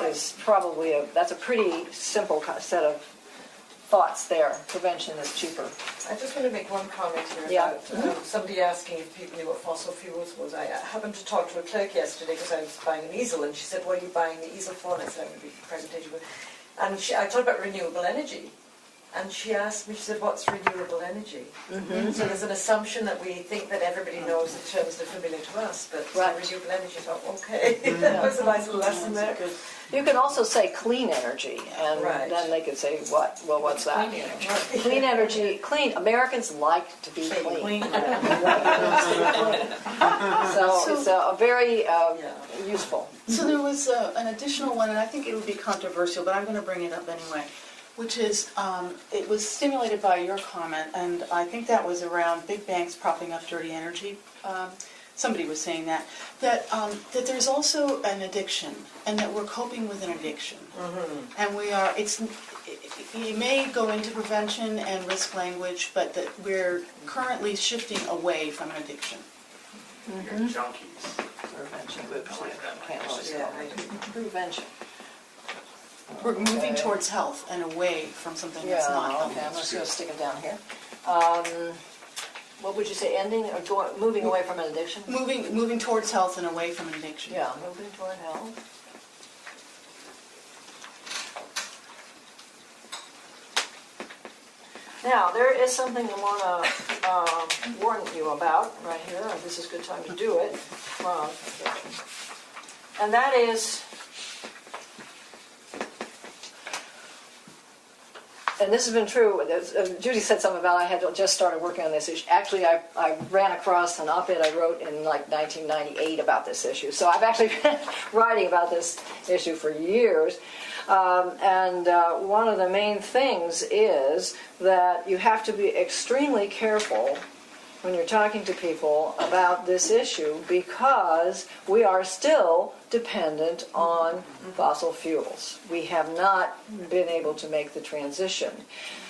is probably that's a pretty simple set of thoughts there. Prevention is cheaper. I just want to make one comment here Yeah. about somebody asking if people knew what fossil fuels was. I happened to talk to a clerk yesterday because I was buying an easel, and she said, "What are you buying the easel for?" And I said, "I'm going to be a presentation with." And I talked about renewable energy, and she asked me, she said, "What's renewable energy?" So there's an assumption that we think that everybody knows the terms that are familiar to us, but Right. renewable energy, I thought, okay, that was a nice little lesson there. You can also say clean energy, and Right. then they could say, what? Well, what's that? Clean energy. Clean energy, clean. Americans like to be clean. So it's very useful. So there was an additional one, and I think it would be controversial, but I'm going to bring it up anyway, which is, it was stimulated by your comment, and I think that was around big banks propping up dirty energy. Somebody was saying that there's also an addiction, and that we're coping with an addiction. And you may go into prevention and risk language, but that we're currently shifting away from an addiction. You're junkies. Prevention. I like that Can't language. really spell prevention. We're moving towards health and away from something that's not healthy. Okay, I'm just going to stick it down here. What would you say, ending or moving away from an addiction? Moving towards health and away from an addiction. Yeah, moving toward health. Now, there is something I want to warn you about right here, and this is a good time to do it. And that is, and this has been true, Judy said something about I had just started working on this issue. Actually, I ran across an op-ed I wrote in like 1998 about this issue. So I've actually been writing about this issue for years. And one of the main things is that you have to be extremely careful when you're talking to people about this issue because we are still dependent on fossil fuels. We have not been able to make the transition.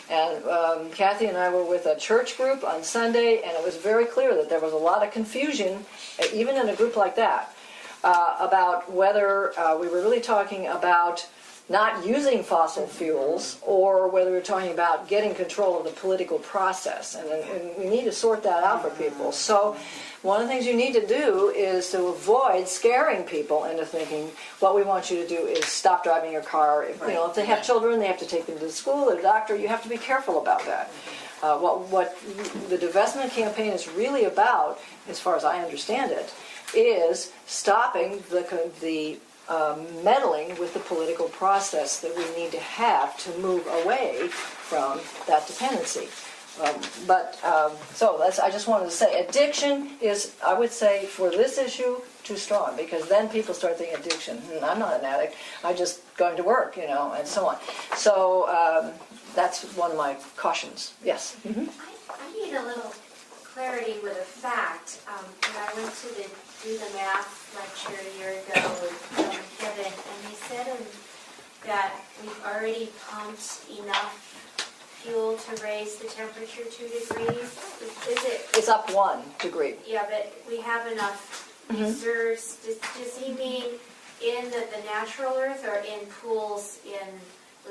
And Kathy and I were with a church group on Sunday, and it was very clear that there was a lot of confusion, even in a group like that, about whether we were really talking about not using fossil fuels or whether we're talking about getting control of the political process. And we need to sort that out for people. So one of the things you need to do is to avoid scaring people into thinking what we want you to do is stop driving your car. If, you know, if they have children, they have to take them to the school or the doctor. You have to be careful about that. What the divestment campaign is really about, as far as I understand it, is stopping the meddling with the political process that we need to have to move away from that dependency. So I just wanted to say, addiction is, I would say, for this issue, too strong, because then people start thinking addiction. I'm not an addict. I'm just going to work, you know, and so on. So that's one of my cautions. Yes. Mm-hmm. I need a little clarity with a fact. When I went to do the math lecture a year ago with Kevin, and he said that we've already pumped enough fuel to raise the temperature 2 degrees. Is it? It's up 1 degree. Yeah, but we have enough reserves. Does he mean in the natural earth or in pools in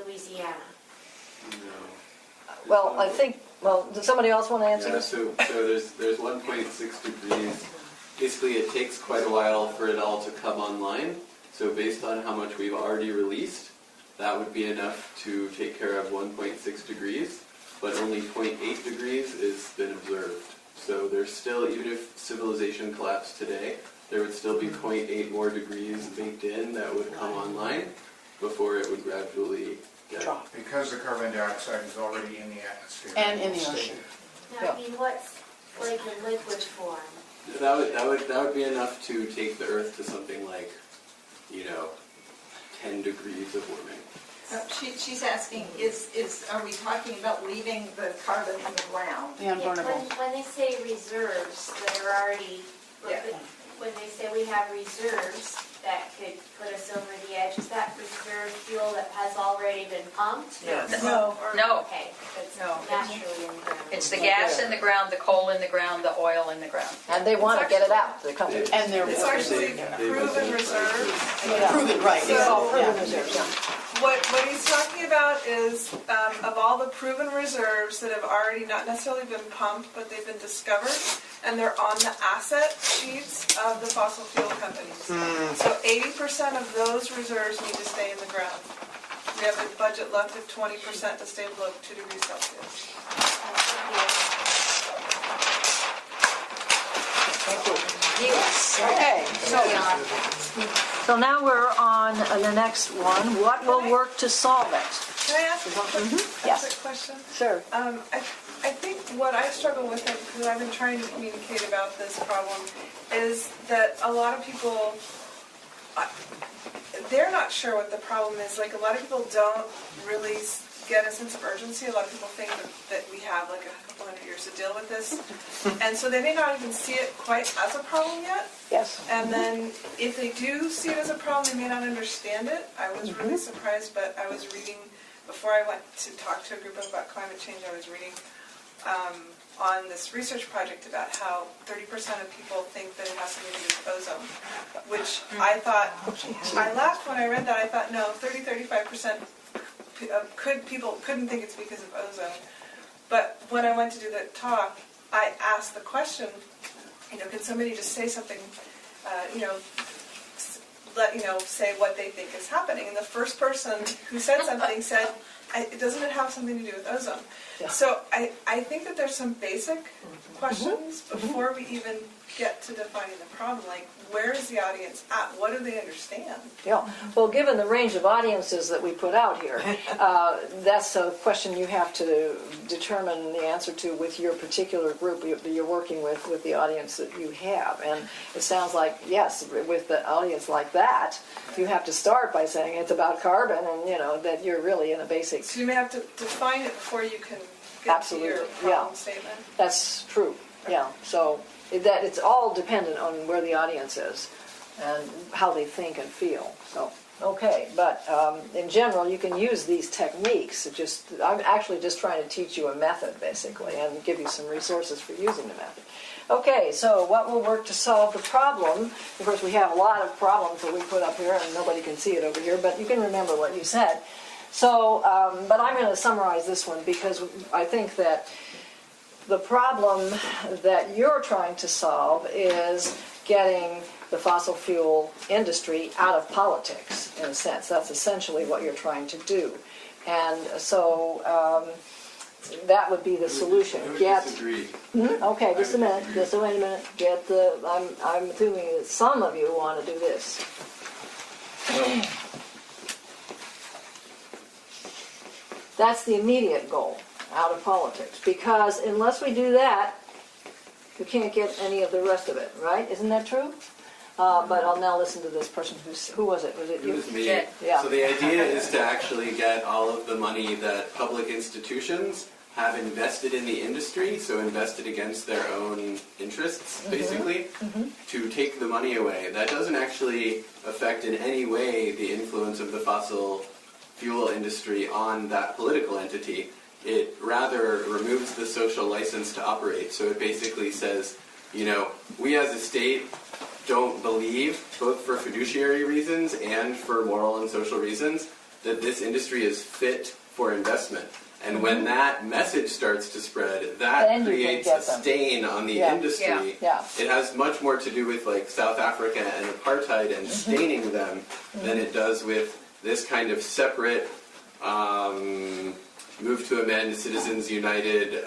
Louisiana? Well, I think. Well, does somebody else want to answer Yeah, this? so there's 1.6 degrees. Basically, it takes quite a while for it all to come online. So based on how much we've already released, that would be enough to take care of 1.6 degrees. But only 0.8 degrees has been observed. So there's still, even if civilization collapsed today, there would still be 0.8 more degrees baked in that would come online before it would gradually drop. Because the carbon dioxide is already in the atmosphere. And in the ocean. Now, I mean, what's like in liquid form? That would be enough to take the Earth to something like, 10 degrees of warming. She's asking, are we talking about leaving the carbon in the ground? The unburnable. When they say reserves that are already, when they say we have reserves that could put us over the edge, is that reserve fuel that has already been pumped? No. No. Okay, it's No. naturally in the ground. It's the gas in the ground, the coal in the ground, the oil in the ground. And they want to get it out. The company. And they're It's actually proven reserves. proven right. So- It's all proven proven. reserves, yeah. What he's talking about is of all the proven reserves that have already not necessarily been pumped, but they've been discovered, and they're on the asset sheets of the fossil fuel companies. So 80% of those reserves need to stay in the ground. We have a budget left of 20% to stay below 2 degrees Celsius. Okay. So now we're on the next one. What will work to solve it? Can I ask a quick Yes. question? Sure. I think what I struggle with, because I've been trying to communicate about this problem, is that a lot of people, they're not sure what the problem is. Like, a lot of people don't really get a sense of urgency. A lot of people think that we have like a couple hundred years to deal with this. And so they may not even see it quite as a problem yet. Yes. And then if they do see it as a problem, they may not understand it. I was really surprised, but I was reading, before I went to talk to a group about climate change, I was reading on this research project about how 30% of people think that it has something to do with ozone, which I thought, I laughed when I read that. I thought, no, 35% people couldn't think it's because of ozone. But when I went to do the talk, I asked the question, can somebody just say something, say what they think is happening? And the first person who said something said, doesn't it have something to do with ozone? Yeah. So I think that there's some basic questions before we even get to defining the problem. Like, where is the audience at? What do they understand? Yeah. Well, given the range of audiences that we put out here, that's a question you have to determine the answer to with your particular group you're working with the audience that you have. And it sounds like, yes, with the audience like that, you have to start by saying it's about carbon and, that you're really in a basic... So you may have to define it before you can get to your problem statement. That's true. Yeah, so that it's all dependent on where the audience is and how they think and feel. So, okay, but in general, you can use these techniques. I'm actually just trying to teach you a method, basically, and give you some resources for using the method. Okay, so what will work to solve the problem? Of course, we have a lot of problems that we put up here, and nobody can see it over here, but you can remember what you said. So, but I'm going to summarize this one because I think that the problem that you're trying to solve is getting the fossil fuel industry out of politics, in a sense. That's essentially what you're trying to do. And so that would be the solution. I would disagree. Okay, just a minute. Just wait a minute. I'm assuming that some of you want to do this. That's the immediate goal, out of politics. Because unless we do that, we can't get any of the rest of it, right? Isn't that true? But I'll now listen to this person. Who was it? Was it you? It was me. Yeah. So the idea is to actually get all of the money that public institutions have invested in the industry, so invested against their own interests, basically, to take the money away. That doesn't actually affect in any way the influence of the fossil fuel industry on that political entity. It rather removes the social license to operate. So it basically says, we as a state don't believe, both for fiduciary reasons and for moral and social reasons, that this industry is fit for investment. And when that message starts to spread, that creates a stain on the industry. Yeah. It has much more to do with like South Africa and apartheid and staining them than it does with this kind of separate move to amend Citizens United,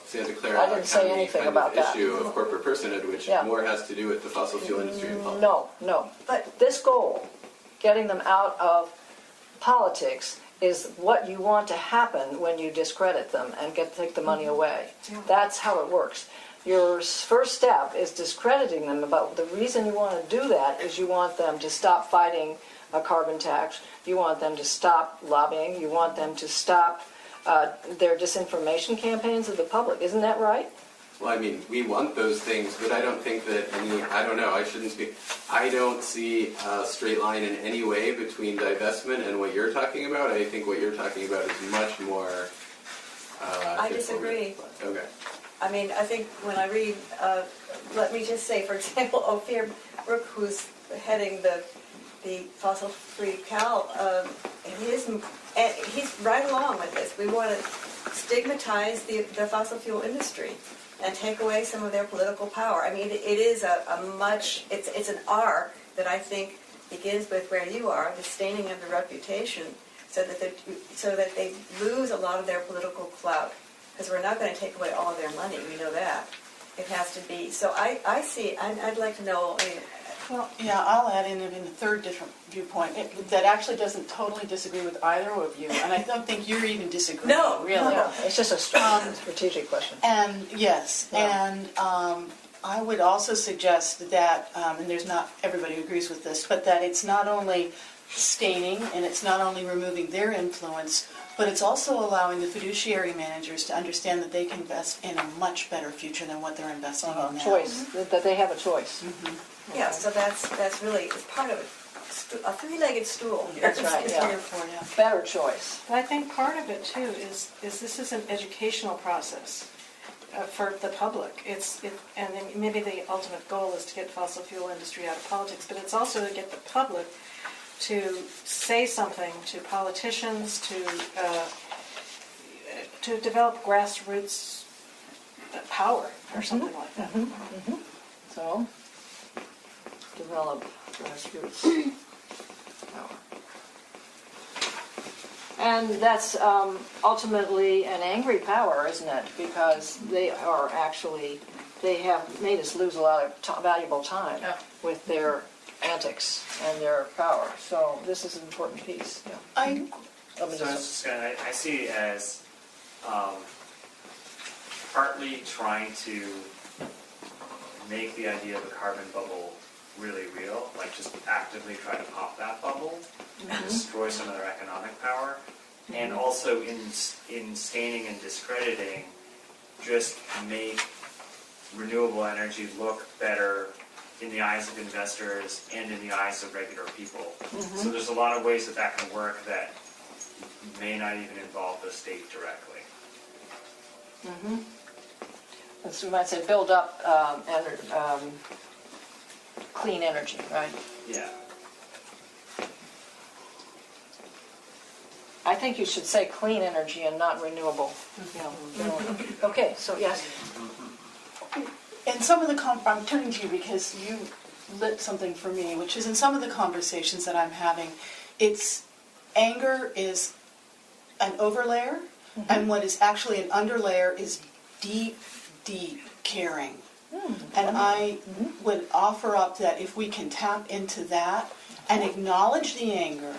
Santa Clara I didn't say County anything kind about of that. issue of corporate personhood, which more has to do with the fossil fuel industry and politics. No. But this goal, getting them out of politics, is what you want to happen when you discredit them and take the money away. That's how it works. Your first step is discrediting them, but the reason you want to do that is you want them to stop fighting a carbon tax, you want them to stop lobbying, you want them to stop their disinformation campaigns of the public. Isn't that right? Well, I mean, we want those things, but I don't think that I don't know, I shouldn't speak. I don't see a straight line in any way between divestment and what you're talking about. I think what you're talking about is much more... I disagree. Okay. I mean, I think when I read, let me just say, for example, Ophir Brooke, who's heading the fossil-free Cal, he's right along with this. We want to stigmatize the fossil fuel industry and take away some of their political power. I mean, it is it's an R that I think begins with where you are, the staining of the reputation, so that they lose a lot of their political clout. Because we're not going to take away all of their money, we know that. It has to be. So I see, I'd like to know, Well, yeah, I'll add in a third different viewpoint that actually doesn't totally disagree with either of you, and I don't think you're even disagreeing. No, really. No, it's just a strategic question. And yes, and I would also suggest that, and there's not everybody who agrees with this, but that it's not only staining and it's not only removing their influence, but it's also allowing the fiduciary managers to understand that they can invest in a much better future than what they're investing in now. Choice, that they have a choice. yeah, so that's really, it's part of it. A three-legged stool. That's right, yeah. Better choice. But I think part of it too is this is an educational process for the public. And then maybe the ultimate goal is to get fossil fuel industry out of politics, but it's also to get the public to say something to politicians, to develop grassroots power or something like that. So, develop grassroots power. And that's ultimately an angry power, isn't it? Because they have made us lose a lot of valuable time with their antics and their power. So this is an important piece. Yeah. I see it as partly trying to make the idea of a carbon bubble really real, like just actively try to pop that bubble and destroy some of their economic power, and also in staining and discrediting, just make renewable energy look better in the eyes of investors and in the eyes of regular people. So there's a lot of ways that can work that may not even involve the state directly. So we might say build up clean energy, right? Yeah. I think you should say clean energy and not renewable. Okay, so yes. In some of the, I'm turning to you because you lit something for me, which is in some of the conversations that I'm having, anger is an overlayer, and what is actually an underlayer is deep, deep caring. And I would offer up that if we can tap into that and acknowledge the anger,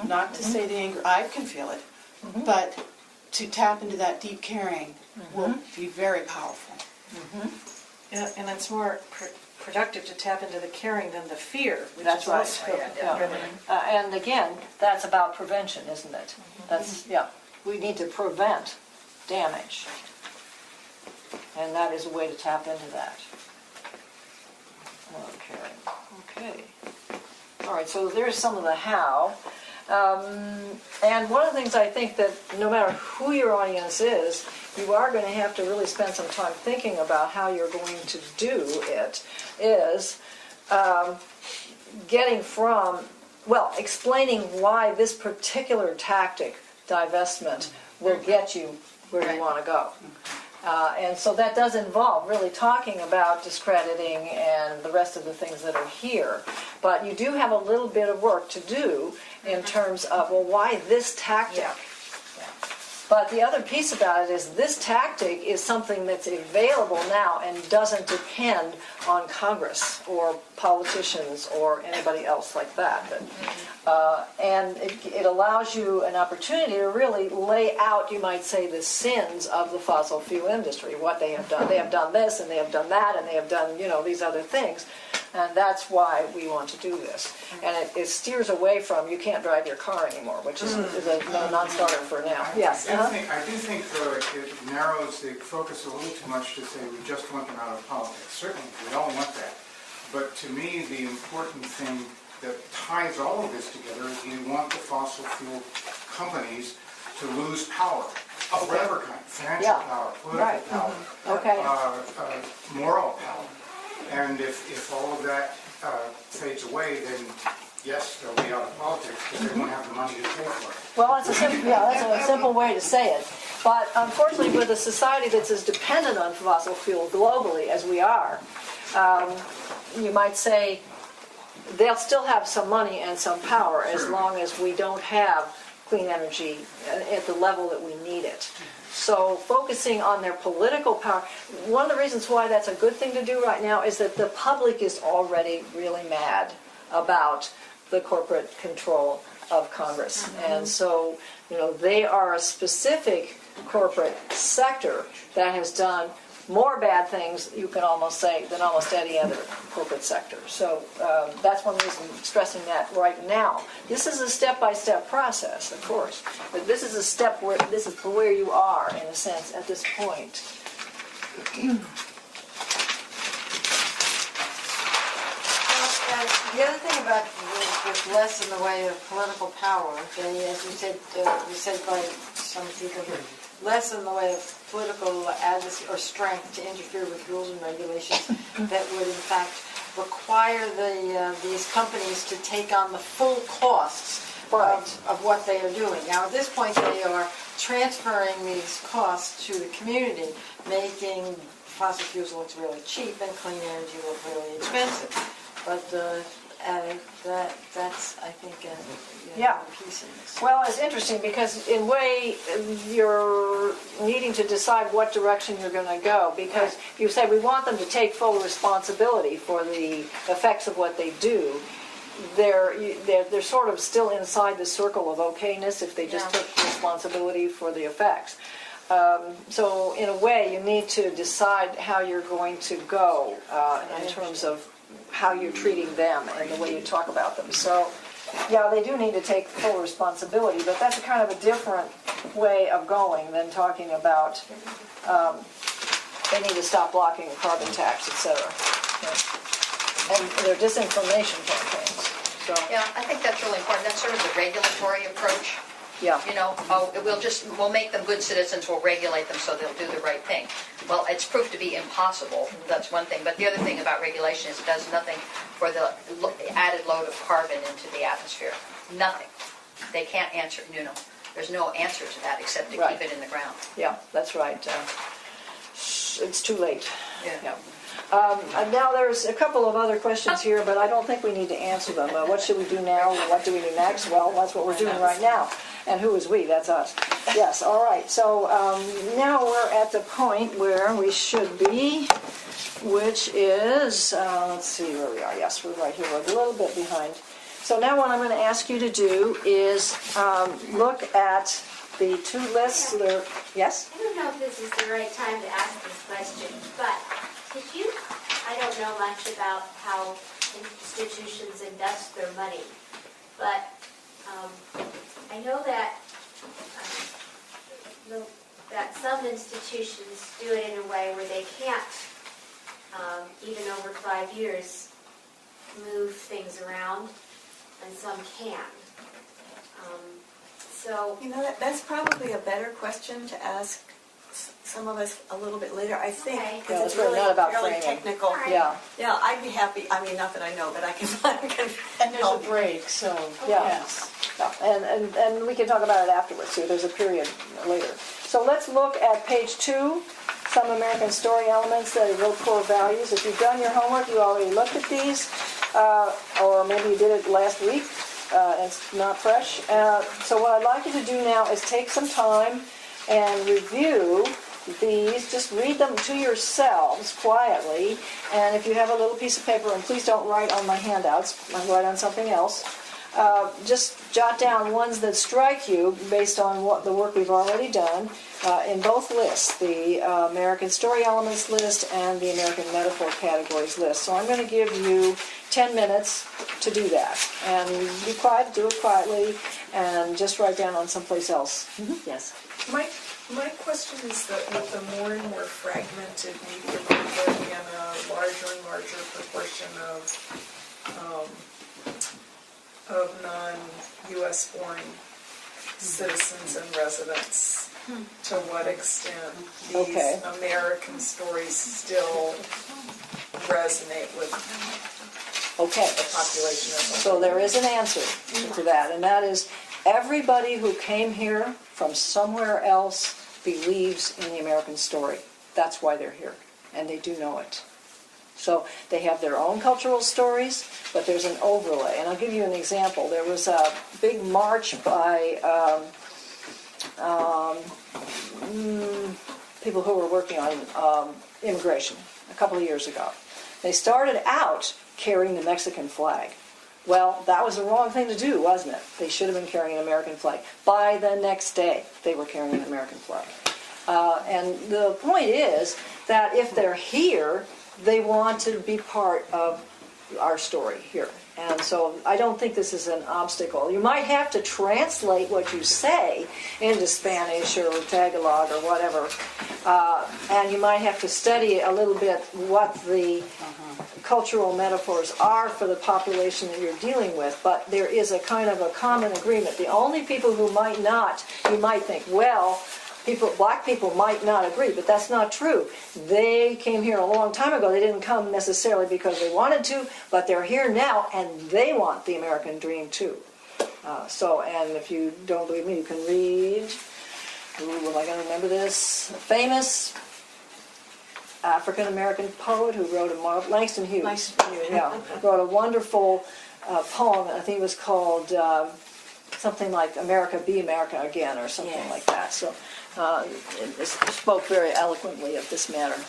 not to say the anger, I can feel it, but to tap into that deep caring will be very powerful. And it's more productive to tap into the caring than the fear, which That's is right. also And again, that's about prevention, isn't it? That's, we need to prevent damage. And that is a way to tap into that. Okay. All right, so there's some of the how. And one of the things I think that no matter who your audience is, you are going to have to really spend some time thinking about how you're going to do it, is getting from, explaining why this particular tactic, divestment, will get you where you want to go. And so that does involve really talking about discrediting and the rest of the things that are here. But you do have a little bit of work to do in terms of, why this tactic? But the other piece about it is this tactic is something that's available now and doesn't depend on Congress or politicians or anybody else like that. And it allows you an opportunity to really lay out, you might say, the sins of the fossil fuel industry, what they have done. They have done this and they have done that and they have done, these other things. And that's why we want to do this. And it steers away from you can't drive your car anymore, which is a non-starter for now. Yes? I do think, though, it narrows the focus a little too much to say we just want them out of politics. Certainly, we all want that. But to me, the important thing that ties all of this together is you want the fossil fuel companies to lose power of whatever kind, financial power, political power, moral power. And if all of that fades away, then yes, they'll be out of politics because they won't have the money to pay for it. Well, that's a simple way to say it. But unfortunately, with a society that's as dependent on fossil fuel globally as we are, you might say they'll still have some money and some power as long as we don't have clean energy at the level that we need it. So focusing on their political power, one of the reasons why that's a good thing to do right now is that the public is already really mad about the corporate control of Congress. And so, they are a specific corporate sector that has done more bad things, you can almost say, than almost any other corporate sector. So that's one reason I'm stressing that right now. This is a step-by-step process, of course, but this is a step where this is where you are, in a sense, at this point. The other thing about with less in the way of political power, as you said by some people here, less in the way of political advocacy or strength to interfere with rules and regulations that would in fact require these companies to take on the full costs of what they are doing. Now at this point they are transferring these costs to the community, making fossil fuels look really cheap and clean energy look really expensive. But that's, I think, a piece of this. Well, it's interesting because in a way you're needing to decide what direction you're going to go, because you say we want them to take full responsibility for the effects of what they do. They're sort of still inside the circle of okayness if they just took responsibility for the effects. So in a way you need to decide how you're going to go in terms of how you're treating them and the way you talk about them. So, they do need to take full responsibility, but that's a kind of a different way of going than talking about they need to stop blocking the carbon tax, et cetera. And their disinformation campaigns, so, Yeah, I think that's really important. That's sort of the regulatory approach. yeah. You know, we'll make them good citizens, we'll regulate them so they'll do the right thing. Well, it's proved to be impossible, that's one thing. But the other thing about regulation is it does nothing for the added load of carbon into the atmosphere. Nothing. They can't answer, there's no answer to that except to Right. keep it in the ground. Yeah, that's right. It's too late. Yeah. And now there's a couple of other questions here, but I don't think we need to answer them. What should we do now? What do we do next? Well, that's what we're doing right now. And who is we? That's us. Yes, all right. So now we're at the point where we should be, which is, let's see where we are. Yes, we're right here. We're a little bit behind. So now what I'm going to ask you to do is look at the two lists. Yes? I don't know if this is the right time to ask this question, but I don't know much about how institutions invest their money, but I know that that some institutions do it in a way where they can't, even over 5 years, move things around, and some can. So that's probably a better question to ask some of us a little bit later, I think, Okay. because Yeah, it's it's really really not about fairly framing. technical. All right. Yeah. Yeah, I'd be happy, I mean, not that I know, but I can And there's a help. break, so, Yeah. yes. Yeah, and we can talk about it afterwards, too. There's a period later. So let's look at page 2, some American story elements that are real core values. If you've done your homework, you already looked at these, or maybe you did it last week. It's not fresh. So what I'd like you to do now is take some time and review these. Just read them to yourselves quietly. And if you have a little piece of paper, and please don't write on my handouts, write on something else. Just jot down ones that strike you based on what the work we've already done in both lists, the American Story Elements list and the American Metaphor Categories list. So I'm going to give you 10 minutes to do that. And be quiet, do it quietly, and just write down on someplace else. Yes? My question is that with the more and more fragmented media movement and a larger and larger proportion of non-U.S. born citizens and residents, to what extent these American stories still resonate with the population as a whole. So there is an answer to that, and that is everybody who came here from somewhere else believes in the American story. That's why they're here, and they do know it. So they have their own cultural stories, but there's an overlay. And I'll give you an example. There was a big march by people who were working on immigration a couple of years ago. They started out carrying the Mexican flag. Well, that was the wrong thing to do, wasn't it? They should have been carrying an American flag. By the next day, they were carrying an American flag. And the point is that if they're here, they want to be part of our story here. And so I don't think this is an obstacle. You might have to translate what you say into Spanish or Tagalog or whatever. And you might have to study a little bit what the cultural metaphors are for the population that you're dealing with. But there is a kind of a common agreement. The only people who might not, you might think, well, black people might not agree, but that's not true. They came here a long time ago. They didn't come necessarily because they wanted to, but they're here now, and they want the American dream too. And if you don't believe me, you can read, am I going to remember this? A famous African-American poet who wrote Langston Hughes. Yeah, wrote a wonderful poem, I think it was called something like America Be America Again, or something like that. So it spoke very eloquently of this matter.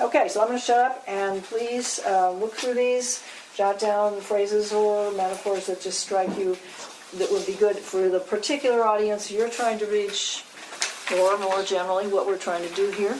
Okay, so I'm going to shut up, and please look through these, jot down phrases or metaphors that just strike you that would be good for the particular audience you're trying to reach, or more generally what we're trying to do here.